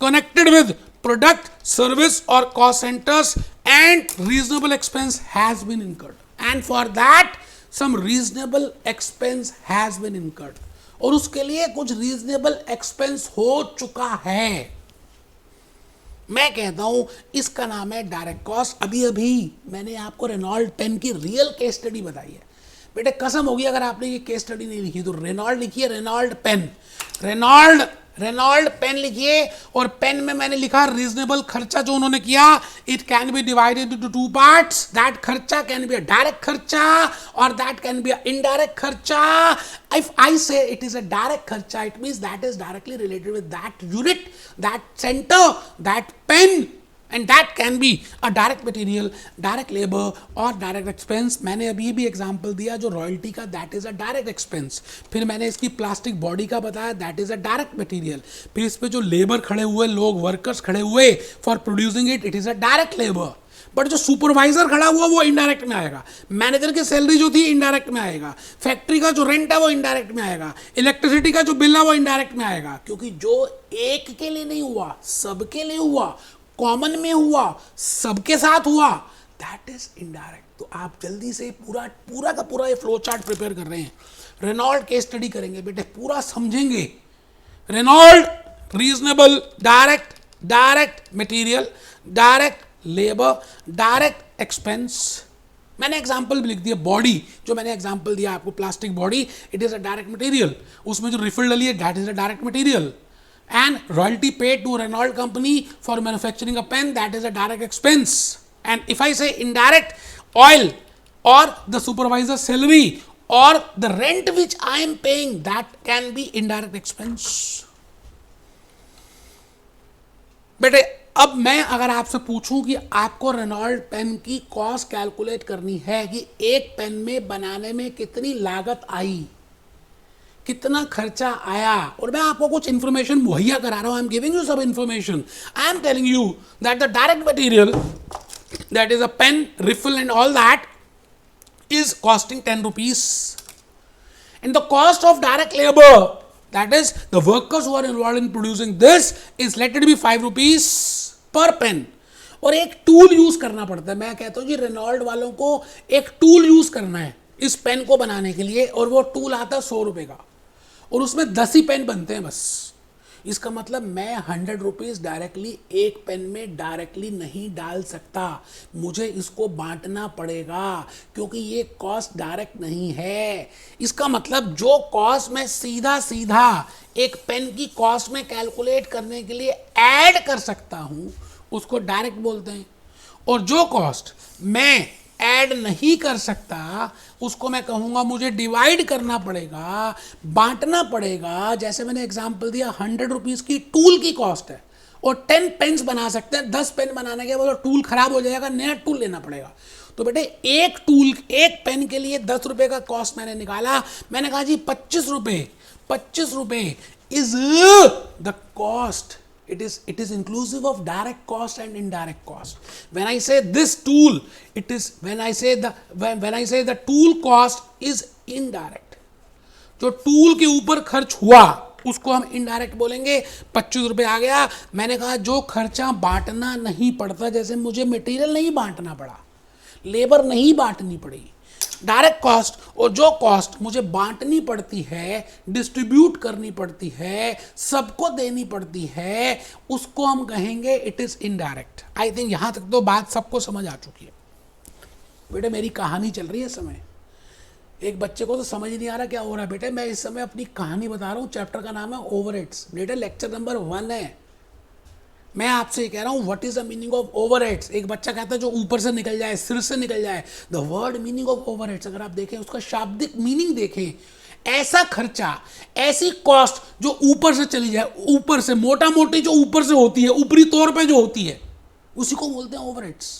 कनेक्टेड विद प्रोडक्ट, सर्विस और cost centres and reasonable expense has been incurred and for that some reasonable expense has been incurred, और उसके लिए कुछ रीजनेबल एक्सपेंस हो चुका है। मैं कहता हूं इसका नाम है डायरेक्ट कॉस्ट। अभी अभी मैंने आपको रेनॉल्ड पेन की रियल केस स्टडी बताई है बेटे, कसम होगी अगर आपने ये केस स्टडी नहीं लिखी तो रेनॉल्ड लिखिए, रेनॉल्ड पेन, रेनॉल्ड पेन लिखिए, और पेन में मैंने लिखा रीजनेबल खर्चा जो उन्होंने किया, it can be divided into two parts. That खर्चा कैन बी अ डायरेक्ट खर्चा और that can be a indirect खर्चा। इफ आई से इट इज अ डायरेक्ट खर्चा, it means that is directly related with that unit, that centre, that pain, and that can be a direct material, direct labor और direct expense। मैंने अभी भी example दिया जो royalty का, that is a direct expense। फिर मैंने इसकी प्लास्टिक बॉडी का बताया, that is a direct material। फिर इस पे जो लेबर खड़े हुए, लोग वर्कर्स खड़े हुए for producing it, it is a direct labour. But जो सुपरवाइजर खड़ा हुआ वो इनडायरेक्ट में आएगा, मैनेजर की सैलरी जो थी इनडायरेक्ट में आएगा, फैक्ट्री का जो रेंट है वो इनडायरेक्ट में आएगा, इलेक्ट्रिसिटी का जो बिल है वो इनडायरेक्ट में आएगा, क्योंकि जो एक के लिए नहीं हुआ, सबके लिए हुआ, कॉमन में हुआ, सबके साथ हुआ, दैट इज इनडायरेक्ट। तो आप जल्दी से पूरा का पूरा ये फ्लो चार्ट प्रिपेयर कर रहे हैं, रेनॉल्ड केस स्टडी करेंगे बेटे, पूरा समझेंगे। Reynold, reasonable, direct material, direct labour, direct expense. मैंने एग्जांपल भी लिख दिया, बॉडी जो मैंने एग्जांपल दिया आपको, plastic body, it is a direct material, उसमें जो रिफिल डली है that is a direct material. And royalty paid to Renault company for manufacturing a pen, that is a direct expense। And if I say indirect, oil or the supervisor's salary or the rent which I am paying, that can be indirect expense। बेटे अब मैं अगर आपसे पूछूं कि आपको Reynold pen की cost calculate करनी है कि एक पेन में बनाने में कितनी लागत आई, कितना खर्चा आया, और मैं आपको कुछ इंफॉर्मेशन मुहैया करा रहा हूं, आई एम गिविंग यू सब information. I am telling you that the direct material, that is a pen, refill and all that is costing 10 rupees, and the cost of direct labor, that is the workers who are involved in producing this, is let it be 5 rupees per pen। और एक tool use करना पड़ता है, मैं कहता हूं जी Reynold वालों को एक टूल यूज करना है इस पेन को बनाने के लिए, और वो टूल आता है 100 रुपए का, और उसमें 10 ही पेन बनते हैं बस। इसका मतलब मैं 100 रुपीज़ डायरेक्टली एक पेन में डायरेक्टली नहीं डाल सकता, मुझे इसको बांटना पड़ेगा, क्योंकि ये कॉस्ट डायरेक्ट नहीं है। इसका मतलब जो कॉस्ट मैं सीधा सीधा एक पेन की कॉस्ट में कैलकुलेट करने के लिए ऐड कर सकता हूं उसको डायरेक्ट बोलते हैं, और जो कॉस्ट मैं ऐड नहीं कर सकता उसको मैं कहूँगा मुझे डिवाइड करना पड़ेगा, बांटना पड़ेगा। जैसे मैंने एग्जांपल दिया 100 रुपीज़ की टूल की कॉस्ट है और 10 पेन्स बना सकते हैं, 10 पेन बनाने के बाद टूल खराब हो जाएगा, नया टूल लेना पड़ेगा। तो बेटे एक टूल, एक पेन के लिए 10 रुपये का कॉस्ट मैंने निकाला, मैंने कहा जी 25 रुपये is the cost. It is inclusive of direct cost and indirect cost. When I say this tool, it is when I say the tool cost is indirect. जो टूल के ऊपर खर्च हुआ उसको हम इनडायरेक्ट बोलेंगे। 25 रुपये आ गया। मैंने कहा जो खर्चा बांटना नहीं पड़ता, जैसे मुझे मटेरियल नहीं बांटना पड़ा, लेबर नहीं बांटनी पड़ी, डायरेक्ट कॉस्ट, और जो कॉस्ट मुझे बांटनी पड़ती है, डिस्ट्रीब्यूट करनी पड़ती है, सबको देनी पड़ती है, उसको हम कहेंगे it is indirect. I think यहां तक तो बात सबको समझ आ चुकी है। बेटे मेरी कहानी चल रही है इस समय, एक बच्चे को तो समझ ही नहीं आ रहा क्या हो रहा है। बेटे मैं इस समय अपनी कहानी बता रहा हूँ, चैप्टर का नाम है ओवरहेड्स। बेटे लेक्चर नंबर 1 है। मैं आपसे कह रहा हूं what is the meaning of overheads. एक बच्चा कहता है जो ऊपर से निकल जाए, सिर से निकल जाए। The word meaning of overheads अगर आप देखें, उसका शाब्दिक मीनिंग देखें, ऐसा खर्चा, ऐसी कॉस्ट जो ऊपर से चली जाए, ऊपर से मोटा मोटी जो ऊपर से होती है, ऊपरी तौर पे जो होती है, उसी को बोलते हैं ओवरहेड्स।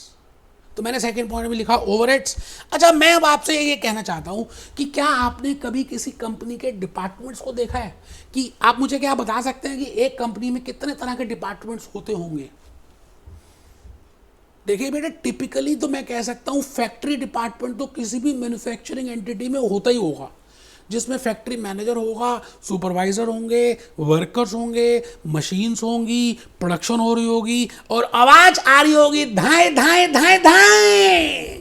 तो मैंने सेकंड पॉइंट में लिखा ओवरहेड्स। अच्छा मैं अब आपसे ये कहना चाहता हूं कि क्या आपने कभी किसी कंपनी के डिपार्टमेंट्स को देखा है? कि आप मुझे क्या बता सकते हैं कि एक कंपनी में कितने तरह के डिपार्टमेंट्स होते होंगे? देखिए बेटा, टिपिकली तो मैं कह सकता हूँ फैक्ट्री डिपार्टमेंट तो किसी भी मैन्युफैक्चरिंग एंटिटी में होता ही होगा, जिसमें फैक्ट्री मैनेजर होगा, सुपरवाइजर होंगे, वर्कर्स होंगे, मशीन्स होंगी, प्रोडक्शन हो रही होगी और आवाज आ रही होगी धाए धाए धाए धाए।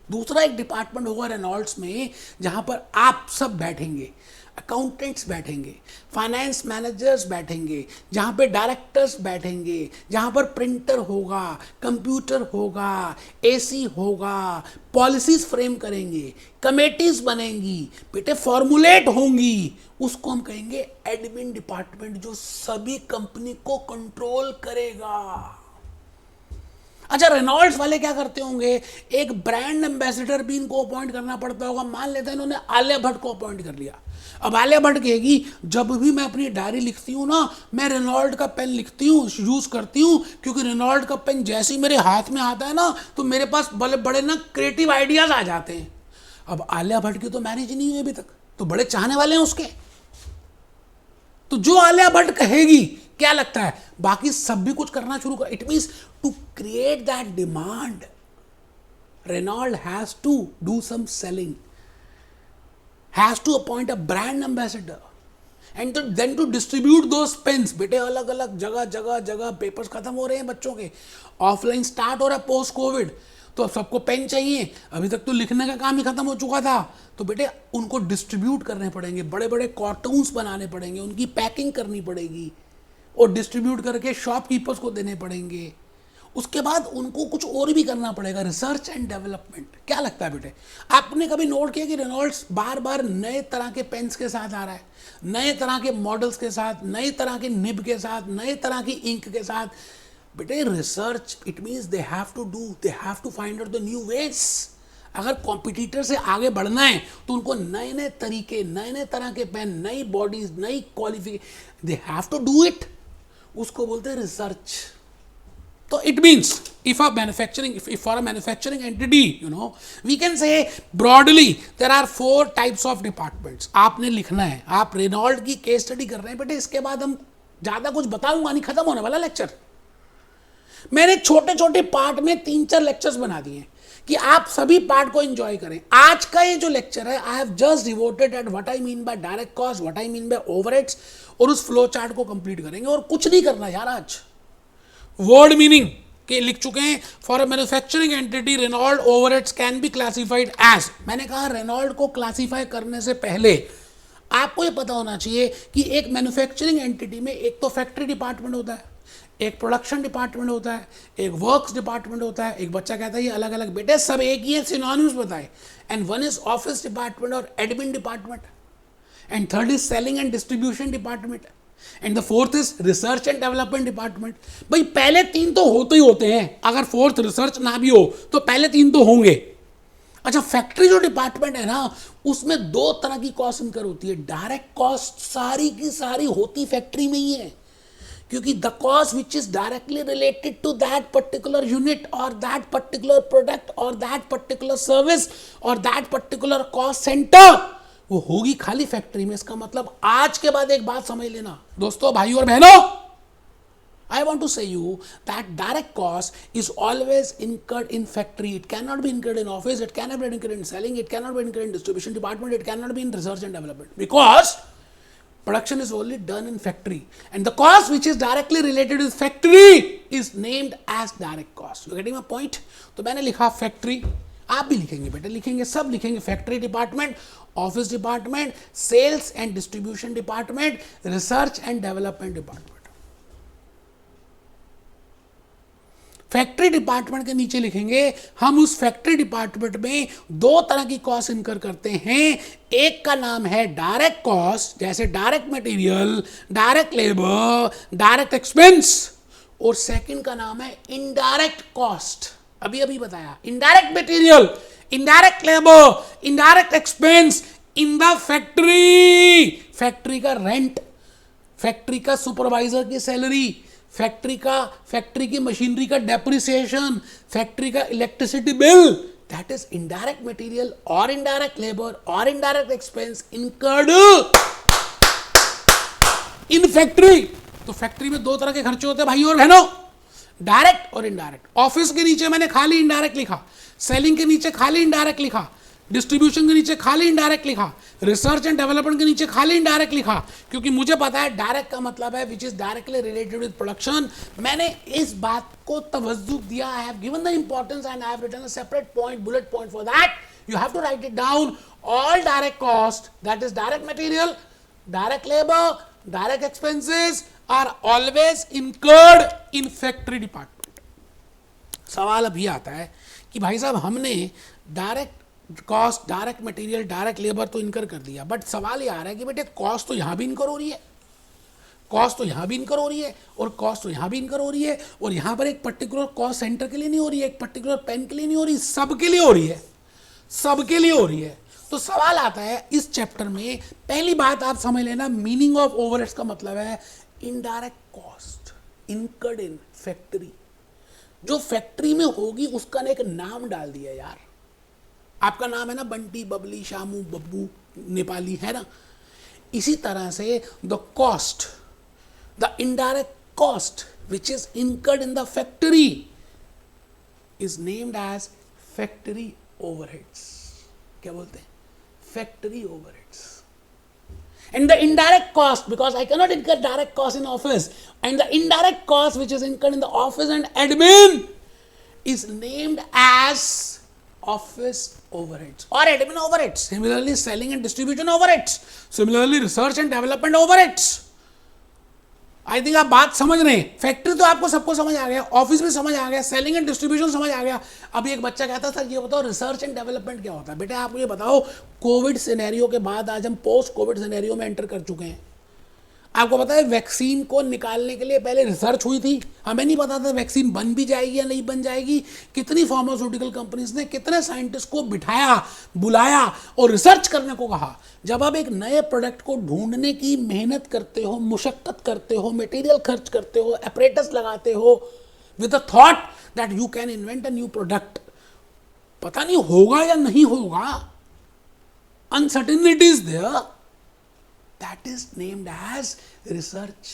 दूसरा एक डिपार्टमेंट होगा रेनॉल्ड्स में, जहां पर आप सब बैठेंगे, अकाउंटेंट्स बैठेंगे, फाइनेंस मैनेजर्स बैठेंगे, जहां पे डायरेक्टर्स बैठेंगे, जहां पर प्रिंटर होगा, कंप्यूटर होगा, एसी होगा, पॉलिसीज फ्रेम करेंगे, कमेटीज बनेंगी, बेटे फॉर्मुलेट होंगी, उसको हम कहेंगे एडमिन डिपार्टमेंट, जो सभी कंपनी को कंट्रोल करेगा। अच्छा, रेनॉल्ड्स वाले क्या करते होंगे, एक ब्रांड एम्बेसडर भी इनको अपॉइंट करना पड़ता होगा। मान लेते हैं इन्होंने आलिया भट्ट को अपॉइंट कर लिया। अब आलिया भट्ट कहेगी जब भी मैं अपनी डायरी लिखती हूँ ना, मैं रेनॉल्ड का पेन लिखती हूँ, यूज करती हूँ, क्योंकि रेनॉल्ड का पेन जैसे ही मेरे हाथ में आता है ना, तो मेरे पास बड़े बड़े ना क्रिएटिव आइडियाज आ जाते हैं। अब आलिया भट्ट की तो मैरिज नहीं हुई अभी तक, तो बड़े चाहने वाले हैं उसके, तो जो आलिया भट्ट कहेगी, क्या लगता है बाकी सब भी कुछ करना शुरू कर। It means to create that demand, Reynold has to do some selling, has to appoint a brand ambassador and then to distribute those pens. बेटे अलग अलग जगह जगह जगह पेपर्स खत्म हो रहे हैं बच्चों के, ऑफलाइन स्टार्ट हो रहा है पोस्ट कोविड, तो अब सबको पेन चाहिए। अभी तक तो लिखने का काम ही खत्म हो चुका था, तो बेटे उनको डिस्ट्रीब्यूट करने पड़ेंगे, बड़े बड़े कार्टून्स बनाने पड़ेंगे, उनकी पैकिंग करनी पड़ेगी और डिस्ट्रीब्यूट करके शॉपकीपर्स को देने पड़ेंगे। उसके बाद उनको कुछ और भी करना पड़ेगा, रिसर्च एंड डेवलपमेंट। क्या लगता है बेटे, आपने कभी नोट किया कि रेनॉल्ड्स बार बार नए तरह के पेन्स के साथ आ रहा है, नए तरह के मॉडल्स के साथ, नए तरह के निब के साथ, नए तरह की इंक के साथ। बेटे research, it means they have to find out the new ways. अगर कॉम्पिटिटर से आगे बढ़ना है तो उनको नए नए तरीके, नए नए तरह के पेन, नई बॉडीज, नई qualification, they have to do it, उसको बोलते हैं रिसर्च। तो it means if for a manufacturing entity, we can say broadly there are 4 types of departments। आपने लिखना है, आप रेनॉल्ड की केस स्टडी कर रहे हैं बेटे, इसके बाद हम ज्यादा कुछ बताऊंगा नहीं, खत्म होने वाला लेक्चर। मैंने छोटे छोटे पार्ट में 3-4 लेक्चर्स बना दिए कि आप सभी पार्ट को एंजॉय करें। आज का ये जो लेक्चर है, I have just devoted at what I mean bye direct cost, what I mean bye overheads, और उस फ्लो चार्ट को कंप्लीट करेंगे। और कुछ नहीं करना यार, आज वर्ड मीनिंग के लिख चुके हैं। For a manufacturing entity Reynold overheads can be classified as. मैंने कहा रेनॉल्ड को क्लासिफाई करने से पहले आपको ये पता होना चाहिए कि एक मैन्युफैक्चरिंग एंटिटी में एक तो फैक्ट्री डिपार्टमेंट होता है, एक प्रोडक्शन डिपार्टमेंट होता है, एक वर्क्स डिपार्टमेंट होता है। एक बच्चा कहता है ये अलग अलग, बेटे सब एक ही है, सिनोनिम्स बताए। And one is office department और admin department, and third is selling and distribution department, and the fourth is research and development department. भाई पहले 3 तो होते ही होते हैं, अगर फोर्थ रिसर्च ना भी हो तो पहले 3 तो होंगे। अच्छा, फैक्ट्री जो डिपार्टमेंट है ना, उसमें 2 तरह की कॉस्ट इनकर होती है। डायरेक्ट कॉस्ट सारी की सारी होती फैक्ट्री में ही है, क्योंकि the cost which is directly related to that particular unit और दैट पर्टिकुलर प्रोडक्ट और दैट पर्टिकुलर सर्विस और दैट पर्टिकुलर कॉस्ट सेंटर, वो होगी खाली फैक्ट्री में। इसका मतलब आज के बाद एक बात समझ लेना दोस्तों, भाई और बहनों, I want to say you that direct cost is always incurred in factory. It cannot be incurred in office, it cannot be incurred in selling, it cannot be incurred in distribution department, it cannot be in research and development, because production is only done in factory, and the cost which is directly related with factory is named as direct cost. You getting my point? तो मैंने लिखा factory, आप भी लिखेंगे बेटे, लिखेंगे, सब लिखेंगे। Factory department, office department, sales and distribution department, research and development department. Factory department के नीचे लिखेंगे हम उस फैक्ट्री डिपार्टमेंट में 2 तरह की कॉस्ट इनकर करते हैं। एक का नाम है डायरेक्ट कॉस्ट, जैसे direct material, direct labour, direct expense, और सेकंड का नाम है इनडायरेक्ट कॉस्ट। अभी अभी बताया, indirect material, indirect labour, indirect expense in the factory. Factory का रेंट, फैक्ट्री का सुपरवाइजर की सैलरी, फैक्ट्री की मशीनरी का डेप्रिसिएशन, फैक्ट्री का electricity bill, that is indirect material और इनडायरेक्ट लेबर और indirect expense incurred in factory. तो factory में 2 तरह के खर्चे होते हैं भाई और बहनों। डायरेक्ट और इनडायरेक्ट। ऑफिस के नीचे मैंने खाली इनडायरेक्ट लिखा, सेलिंग के नीचे खाली इनडायरेक्ट लिखा, डिस्ट्रीब्यूशन के नीचे खाली इनडायरेक्ट लिखा, रिसर्च एंड डेवलपमेंट के नीचे खाली इनडायरेक्ट लिखा, क्योंकि मुझे पता है डायरेक्ट का मतलब है which is directly related with production. मैंने इस बात को तवज्जो दिया, I have given the importance and I have written a separate point, bullet point for that. You have to write it down. All direct cost, that is direct material, direct labour, direct expenses are always incurred in factory department. सवाल अभी आता है कि भाई साहब हमने direct cost, direct material, direct labour तो इनकर कर दिया, बट सवाल ये आ रहा है कि बेटे कॉस्ट तो यहां भी इनकर हो रही है, कॉस्ट तो यहां भी इनकर हो रही है, और कॉस्ट तो यहां भी इनकर हो रही है, और यहां पर एक पर्टिकुलर कॉस्ट सेंटर के लिए नहीं हो रही है, एक पर्टिकुलर पेन के लिए नहीं हो रही, सबके लिए हो रही है, सबके लिए हो रही है। तो सवाल आता है इस चैप्टर में, पहली बात आप समझ लेना, मीनिंग ऑफ ओवरहेड्स का मतलब है indirect cost incurred in factory. जो फैक्ट्री में होगी उसका एक नाम डाल दिया यार, आपका नाम है ना बंटी, बबली, शामू, बब्बू, नेपाली, है ना। इसी तरह से the cost, the indirect cost which is incurred in the factory is named as factory overheads. क्या बोलते हैं? Factory overheads. And the indirect cost, because I cannot incur direct cost in office, and the indirect cost which is incurred in the office and admin is named as office overheads or admin overheads. Similarly, selling and distribution overheads. Similarly, research and development overheads. I think आप बात समझ रहे हैं। Factory तो आपको सबको समझ आ गया, ऑफिस भी समझ आ गया, सेलिंग एंड डिस्ट्रीब्यूशन समझ आ गया। अभी एक बच्चा कहता सर ये बताओ रिसर्च एंड डेवलपमेंट क्या होता है। बेटा आप मुझे बताओ, कोविड सिनेरियो के बाद आज हम पोस्ट कोविड सिनेरियो में एंटर कर चुके हैं। आपको पता है वैक्सीन को निकालने के लिए पहले रिसर्च हुई थी, हमें नहीं पता था वैक्सीन बन भी जाएगी या नहीं बन जाएगी। कितनी फार्मास्यूटिकल कंपनीज ने कितने साइंटिस्ट को बिठाया, बुलाया और रिसर्च करने को कहा। जब आप एक नए प्रोडक्ट को ढूंढने की मेहनत करते हो, मुशक्कत करते हो, मटेरियल खर्च करते हो, एपरेटस लगाते हो with the thought that you can invent a new product, पता नहीं होगा या नहीं होगा, uncertainty is there, that is named as research.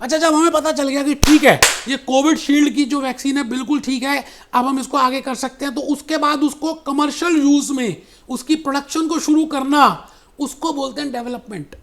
अच्छा, जब हमें पता चल गया कि ठीक है ये कोविड शील्ड की जो वैक्सीन है बिल्कुल ठीक है, अब हम इसको आगे कर सकते हैं, तो उसके बाद उसको कमर्शियल यूज में उसकी प्रोडक्शन को शुरू करना, उसको बोलते हैं development.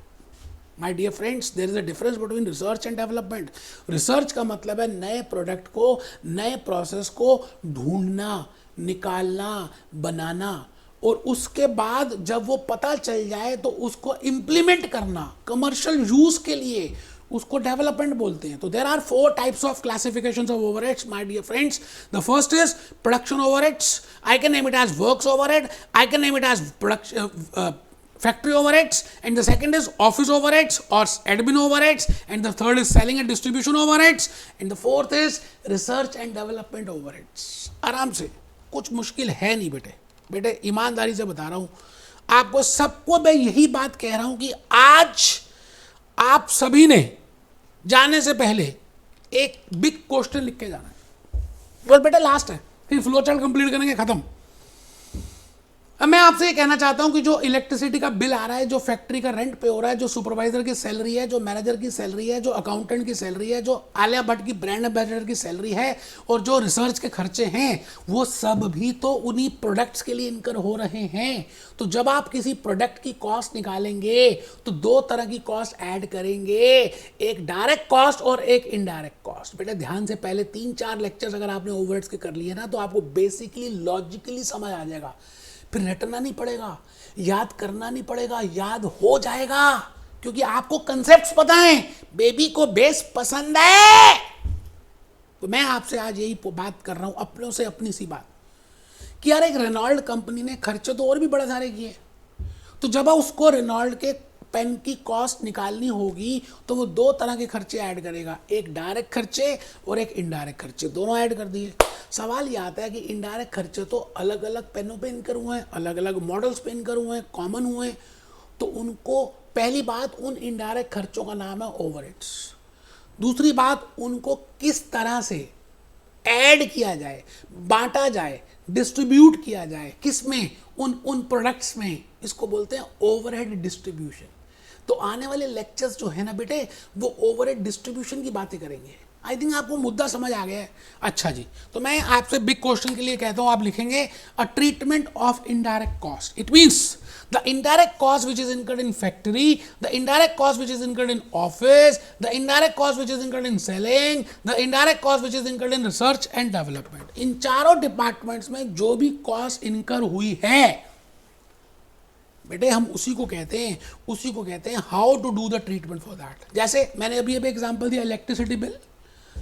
My dear friends, there is a difference between research and development. Research का मतलब है नए प्रोडक्ट को, नए प्रोसेस को ढूंढना, निकालना, बनाना, और उसके बाद जब वो पता चल जाए तो उसको इम्प्लीमेंट करना कमर्शियल यूज के लिए, उसको डेवलपमेंट बोलते हैं। तो there are 4 types of classifications of overheads my dear friends. The first is production overheads, I can name it as works overhead, I can name it as production factory overheads, and the second is office overheads or admin overheads, and the third is selling and distribution overheads, and the fourth is research and development overheads. आराम से, कुछ मुश्किल है नहीं बेटे, बेटे ईमानदारी से बता रहा हूं आपको, सबको मैं यही बात कह रहा हूं कि आज आप सभी ने जाने से पहले एक बिग क्वेश्चन लिख के जाना है, बस बेटा लास्ट है, फिर फ्लो चार्ट कंप्लीट करेंगे, खत्म। अब मैं आपसे ये कहना चाहता हूं कि जो इलेक्ट्रिसिटी का बिल आ रहा है, जो फैक्ट्री का रेंट पे हो रहा है, जो सुपरवाइजर की सैलरी है, जो मैनेजर की सैलरी है, जो अकाउंटेंट की सैलरी है, जो आलिया भट्ट की ब्रांड एम्बेसडर की सैलरी है, और जो रिसर्च के खर्चे हैं, वो सब भी तो उन्हीं प्रोडक्ट्स के लिए इनकर हो रहे हैं। तो जब आप किसी प्रोडक्ट की कॉस्ट निकालेंगे तो 2 तरह की कॉस्ट ऐड करेंगे, एक डायरेक्ट कॉस्ट और एक इनडायरेक्ट कॉस्ट। बेटा ध्यान से, पहले 3-4 लेक्चर्स अगर आपने ओवरहेड्स के कर लिए ना तो आपको बेसिकली लॉजिकली समझ आ जाएगा, फिर रटना नहीं पड़ेगा, याद करना नहीं पड़ेगा, याद हो जाएगा, क्योंकि आपको कंसेप्ट्स पता है, बेबी को बेस पसंद है। तो मैं आपसे आज यही बात कर रहा हूं, अपनों से अपनी सी बात, कि यार एक रेनॉल्ड कंपनी ने खर्चे तो और भी बड़े सारे किए, तो जब उसको रेनॉल्ड के पेन की कॉस्ट निकालनी होगी तो वो 2 तरह के खर्चे ऐड करेगा, एक डायरेक्ट खर्चे और एक इनडायरेक्ट खर्चे, दोनों ऐड कर दिए। सवाल ये आता है कि इनडायरेक्ट खर्चे तो अलग अलग पेनों पे इनकर हुए हैं, अलग अलग मॉडल्स पे इनकर हुए हैं, कॉमन हुए हैं, तो उनको पहली बात, उन इनडायरेक्ट खर्चों का नाम है ओवरहेड्स। दूसरी बात, उनको किस तरह से ऐड किया जाए, बांटा जाए, डिस्ट्रीब्यूट किया जाए, किस में, उन प्रोडक्ट्स में, इसको बोलते हैं ओवरहेड डिस्ट्रीब्यूशन। तो आने वाले लेक्चर्स जो है ना बेटे वो ओवरहेड डिस्ट्रीब्यूशन की बातें करेंगे। आई थिंक आपको मुद्दा समझ आ गया है। अच्छा जी, तो मैं आपसे बिग क्वेश्चन के लिए कहता हूं, आप लिखेंगे a treatment of indirect cost. It means the indirect cost which is incurred in factory, the indirect cost which is incurred in office, the indirect cost which is incurred in selling, the indirect cost which is incurred in research and development। इन चारों departments में जो भी cost incur हुई है बेटे हम उसी को कहते हैं how to do the treatment for that. जैसे मैंने अभी एग्जांपल दिया electricity bill,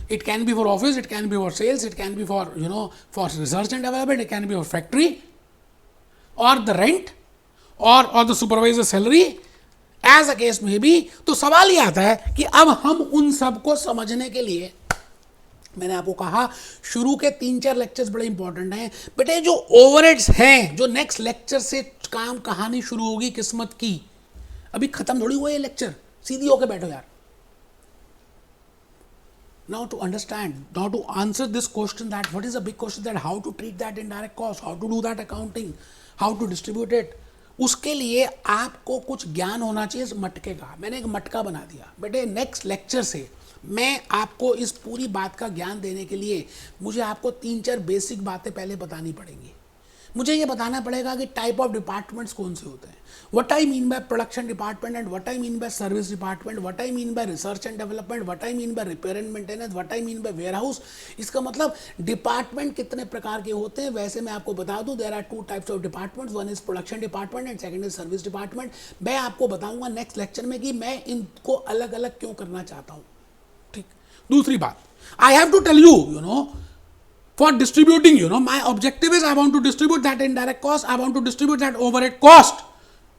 it can be for office, it can be for sales, it can be for for research and development, it can be for factory or the rent और the supervisor salary as a case में भी। तो सवाल ये आता है कि अब हम उन सब को समझने के लिए, मैंने आपको कहा शुरू के 3-4 लेक्चर्स बड़े इंपॉर्टेंट हैं बेटे। जो ओवरहेड्स हैं, जो नेक्स्ट लेक्चर से काम कहानी शुरू होगी किस्मत की, अभी खत्म थोड़ी हुआ ये लेक्चर, सीधी होके बैठो यार। Now to understand, now to answer this question, that what is a big question, that how to treat that indirect cost, how to do that accounting, how to distribute it, उसके लिए आपको कुछ ज्ञान होना चाहिए इस मटके का। मैंने एक मटका बना दिया बेटे। नेक्स्ट लेक्चर से मैं आपको इस पूरी बात का ज्ञान देने के लिए मुझे आपको 3-4 बेसिक बातें पहले बतानी पड़ेंगी। मुझे ये बताना पड़ेगा कि टाइप ऑफ डिपार्टमेंट्स कौन से होते हैं, what I mean by production department and what I mean by service department, what I mean by research and development, what I mean by repair and maintenance, what I mean by warehouse. इसका मतलब department कितने प्रकार के होते हैं। वैसे मैं आपको बता दूं there are 2 types of departments, one is production department and second is service department. मैं आपको बताऊंगा नेक्स्ट लेक्चर में कि मैं इनको अलग अलग क्यों करना चाहता हूँ। ठीक, दूसरी बात, I have to tell you for distributing, my objective is I want to distribute that indirect cost, I want to distribute that overhead cost।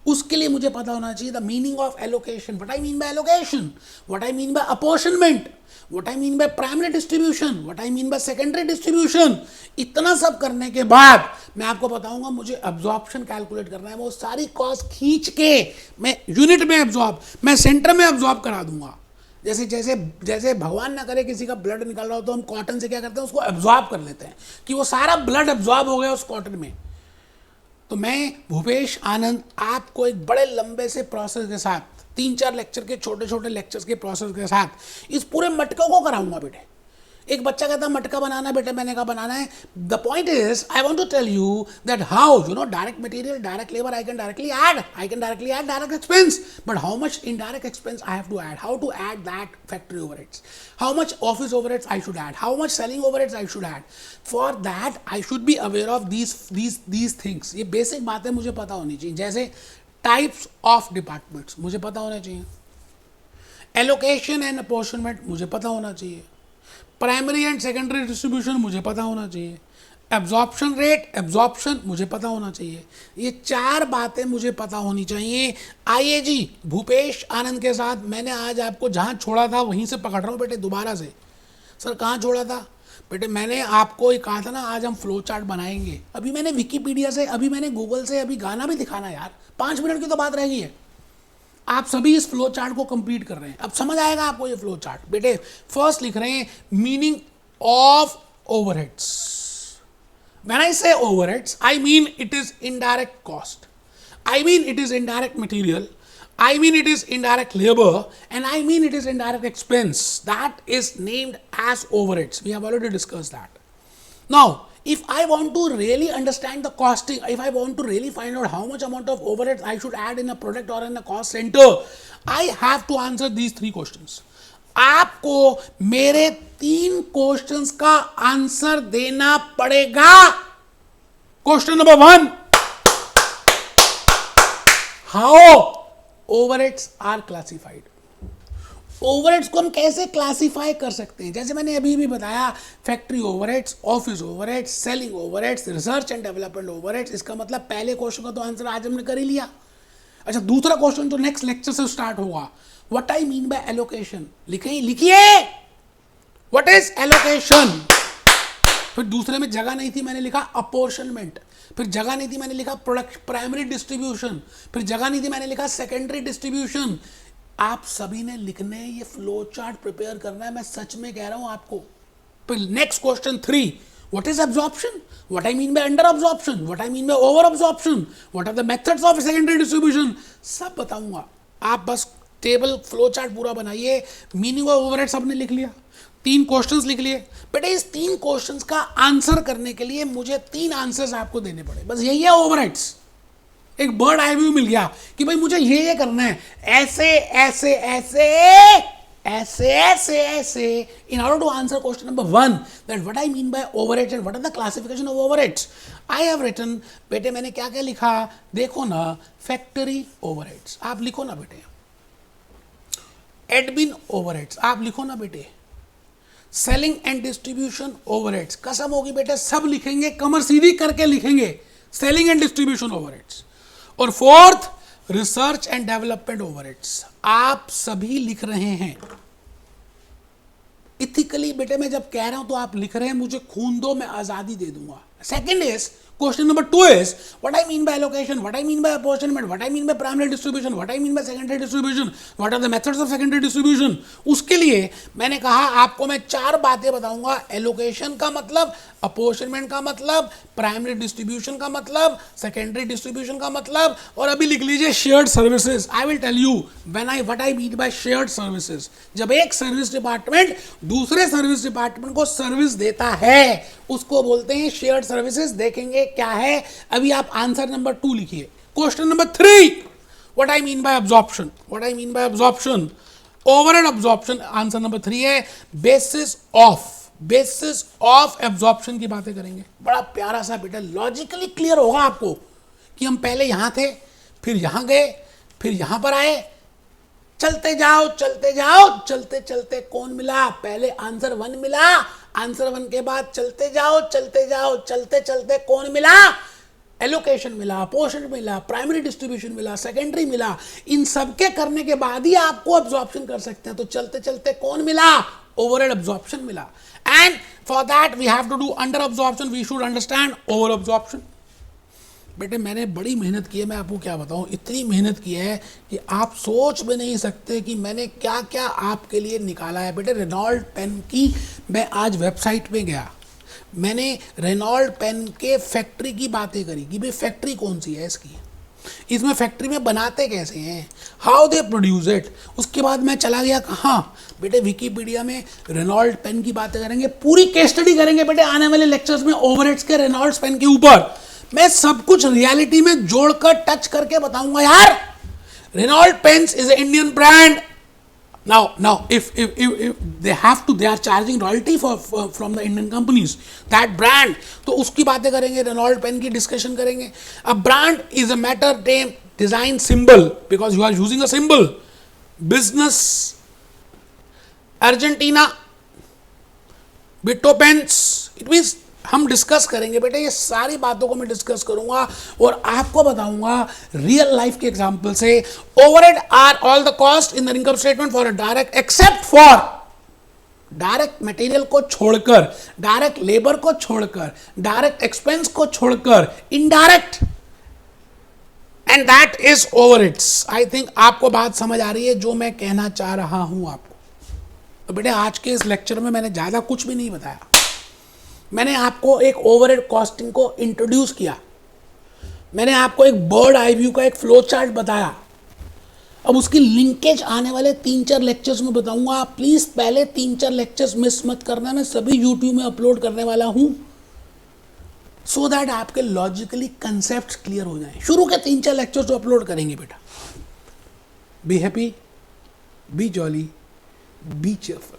उसके लिए मुझे पता होना चाहिए the meaning of allocation, what I mean by allocation, what I mean by apportionment, what I mean by primary distribution, what I mean by secondary distribution। इतना सब करने के बाद मैं आपको बताऊंगा मुझे absorption कैलकुलेट करना है। वो सारी कॉस्ट खींच के मैं यूनिट में absorb, मैं सेंटर में absorb करा दूंगा। जैसे जैसे जैसे भगवान ना करे किसी का ब्लड निकल रहा हो तो हम कॉटन से क्या करते हैं, उसको एब्जॉर्ब कर लेते हैं कि वो सारा ब्लड एब्जॉर्ब हो गया उस कॉटन में। तो मैं भूपेश आनंद आपको एक बड़े लंबे से प्रोसेस के साथ, 3-4 लेक्चर के छोटे छोटे लेक्चर्स के प्रोसेस के साथ इस पूरे मटके को कराऊंगा बेटे। एक बच्चा कहता है मटका बनाना बेटे, मैंने कहा बनाना है। The point is I want to tell you that how direct material, direct labour I can directly add direct expense, but how much indirect expense I have to add, how to add that factory overheads, how much office overheads I should add, how much selling overheads I should add. For that I should be aware of these things. ये basic बातें मुझे पता होनी चाहिए। जैसे types of departments मुझे पता होना चाहिए, एलोकेशन एंड अपॉर्शनमेंट मुझे पता होना चाहिए, प्राइमरी एंड सेकेंडरी डिस्ट्रीब्यूशन मुझे पता होना चाहिए, एब्जॉर्प्शन रेट, एब्जॉर्प्शन मुझे पता होना चाहिए। ये 4 बातें मुझे पता होनी चाहिए। आइए जी, भूपेश आनंद के साथ मैंने आज आपको जहाँ छोड़ा था वहीं से पकड़ रहा हूँ बेटे दोबारा से। सर कहाँ छोड़ा था बेटे? मैंने आपको ये कहा था ना आज हम फ्लो चार्ट बनाएंगे। अभी मैंने विकीपीडिया से, अभी मैंने गूगल से अभी गाना भी दिखाना यार, 5 मिनट की तो बात रह गई है। आप सभी इस फ्लो चार्ट को कंप्लीट कर रहे हैं, अब समझ आएगा आपको ये फ्लो चार्ट। बेटे फर्स्ट लिख रहे हैं meaning of overheads. When I say overheads I mean it is indirect cost, I mean it is indirect material, I mean it is indirect labor, and I mean it is indirect expense. That is named as overheads. We have already discussed that. Now, if I want to really understand the costing, if I want to really find out how much amount of overheads I should add in a product or in a cost center, I have to answer these 3 questions. आपको मेरे 3 questions का answer देना पड़ेगा। Question number 1, how overheads are classified. Overheads को हम कैसे classify कर सकते हैं? जैसे मैंने अभी भी बताया, factory overheads, office overheads, selling overheads, research and development overheads. इसका मतलब पहले क्वेश्चन का तो आंसर आज हमने कर ही लिया। अच्छा, दूसरा क्वेश्चन जो नेक्स्ट लेक्चर से स्टार्ट होगा, what I mean bye allocation. लिखिए व्हाट इज एलोकेशन। फिर दूसरे में जगह नहीं थी, मैंने लिखा अपॉर्शनमेंट। फिर जगह नहीं थी, मैंने लिखा प्रोडक्ट प्राइमरी डिस्ट्रीब्यूशन। फिर जगह नहीं थी, मैंने लिखा सेकेंडरी डिस्ट्रीब्यूशन। आप सभी ने लिखने हैं, ये फ्लो चार्ट प्रिपेयर करना है, मैं सच में कह रहा हूं आपको। फिर next question 3, what is absorption, what I mean by under absorption, what I mean by over absorption, what are the methods of secondary distribution, सब बताऊंगा। आप बस टेबल फ्लो चार्ट पूरा बनाइए। मीनिंग ऑफ ओवरहेड्स आपने लिख लिया, 3 क्वेश्चंस लिख लिए बेटे। इस 3 क्वेश्चंस का आंसर करने के लिए मुझे 3 आंसर्स आपको देने पड़े, बस यही है ओवरहेड्स। एक बर्ड आई व्यू मिल गया कि भाई मुझे ये करना है, ऐसे ऐसे ऐसे ऐसे ऐसे ऐसे, in order to answer question number 1 that what I mean by overheads and what are the classification of overheads, I have written, बेटे मैंने क्या क्या लिखा देखो ना, फैक्ट्री ओवरहेड्स आप लिखो ना बेटे, एडमिन ओवरहेड्स आप लिखो ना बेटे, सेलिंग एंड डिस्ट्रीब्यूशन ओवरहेड्स, कसम होगी बेटे सब लिखेंगे, कमर सीधी करके लिखेंगे, सेलिंग एंड डिस्ट्रीब्यूशन ओवरहेड्स। और fourth, research and development overheads आप सभी लिख रहे हैं इथिकली बेटे। मैं जब कह रहा हूं तो आप लिख रहे हैं, मुझे खून दो मैं आजादी दे दूंगा। Second is, question number 2 is what I mean by allocation, what I mean by apportionment, what I mean by primary distribution, what I mean by secondary distribution, what are the methods of secondary distribution। उसके लिए मैंने कहा आपको मैं 4 बातें बताऊंगा। Allocation का मतलब, अपॉर्शनमेंट का मतलब, प्राइमरी डिस्ट्रीब्यूशन का मतलब, सेकेंडरी डिस्ट्रीब्यूशन का मतलब, और अभी लिख लीजिए shared services. I will tell you what I mean by shared services. जब एक सर्विस डिपार्टमेंट दूसरे सर्विस डिपार्टमेंट को सर्विस देता है उसको बोलते हैं शेयर्ड सर्विसेज। देखेंगे क्या है, अभी आप आंसर नंबर 2 लिखिए। Question number 3, what I mean bye absorption, what I mean bye absorption, overhead absorption. Answer number 3 है बेसिस ऑफ एब्जॉर्प्शन की बातें करेंगे। बड़ा प्यारा सा बेटा, लॉजिकली क्लियर होगा आपको कि हम पहले यहां थे, फिर यहां गए, फिर यहां पर आए, चलते जाओ चलते जाओ, चलते चलते कौन मिला, पहले आंसर 1 मिला, आंसर 1 के बाद चलते जाओ चलते जाओ, चलते चलते कौन मिला, एलोकेशन मिला, पोर्शन मिला, प्राइमरी डिस्ट्रीब्यूशन मिला, सेकेंडरी मिला। इन सब के करने के बाद ही आपको अब्जॉर्प्शन कर सकते हैं। तो चलते चलते कौन मिला, ओवरहेड अब्जॉर्प्शन मिला। And for that we have to do under absorption, we should understand over absorption. बेटे मैंने बड़ी मेहनत की है, मैं आपको क्या बताऊं, इतनी मेहनत की है कि आप सोच भी नहीं सकते कि मैंने क्या क्या आपके लिए निकाला है। बेटे रेनॉल्ड पेन की मैं आज वेबसाइट पे गया, मैंने रेनॉल्ड पेन के फैक्ट्री की बातें करी कि भाई फैक्ट्री कौन सी है इसकी, इसमें फैक्ट्री में बनाते कैसे हैं, हाउ दे प्रोड्यूस इट। उसके बाद मैं चला गया कहाँ बेटे, विकीपीडिया में रेनॉल्ड पेन की बातें करेंगे, पूरी केस स्टडी करेंगे बेटे आने वाले लेक्चर्स में ओवरहेड्स के रेनॉल्ड पेन के ऊपर। मैं सब कुछ रियलिटी में जोड़कर टच करके बताऊंगा यार। Reynold pens is a Indian brand. Now, if they are charging royalty from the Indian companies, that brand, तो उसकी बातें करेंगे, रेनॉल्ड पेन की डिस्कशन करेंगे। A brand is a matter name, design, symbol, because you are using a symbol. Business, Argentina, Bitto pens, it means हम discuss करेंगे बेटे, ये सारी बातों को मैं डिस्कस करूंगा और आपको बताऊंगा रियल लाइफ के एग्जांपल से। Overhead are all the cost in the income statement for a direct, except for direct material को छोड़कर, डायरेक्ट लेबर को छोड़कर, डायरेक्ट एक्सपेंस को छोड़कर, indirect, and that is overheads. I think आपको बात समझ आ रही है जो मैं कहना चाह रहा हूं आपको। तो बेटे आज के इस लेक्चर में मैंने ज्यादा कुछ भी नहीं बताया, मैंने आपको एक ओवरहेड कॉस्टिंग को इंट्रोड्यूस किया, मैंने आपको एक बर्ड आई व्यू का एक फ्लो चार्ट बताया। अब उसकी लिंकेज आने वाले 3-4 लेक्चर्स में बताऊंगा। प्लीज पहले 3-4 लेक्चर्स मिस मत करना, मैं सभी यूट्यूब में अपलोड करने वाला हूं, सो दैट आपके लॉजिकली कंसेप्ट क्लियर हो जाएं। शुरू के 3-4 लेक्चर्स जो अपलोड करेंगे बेटा। Be happy, B jolly, B cheerful.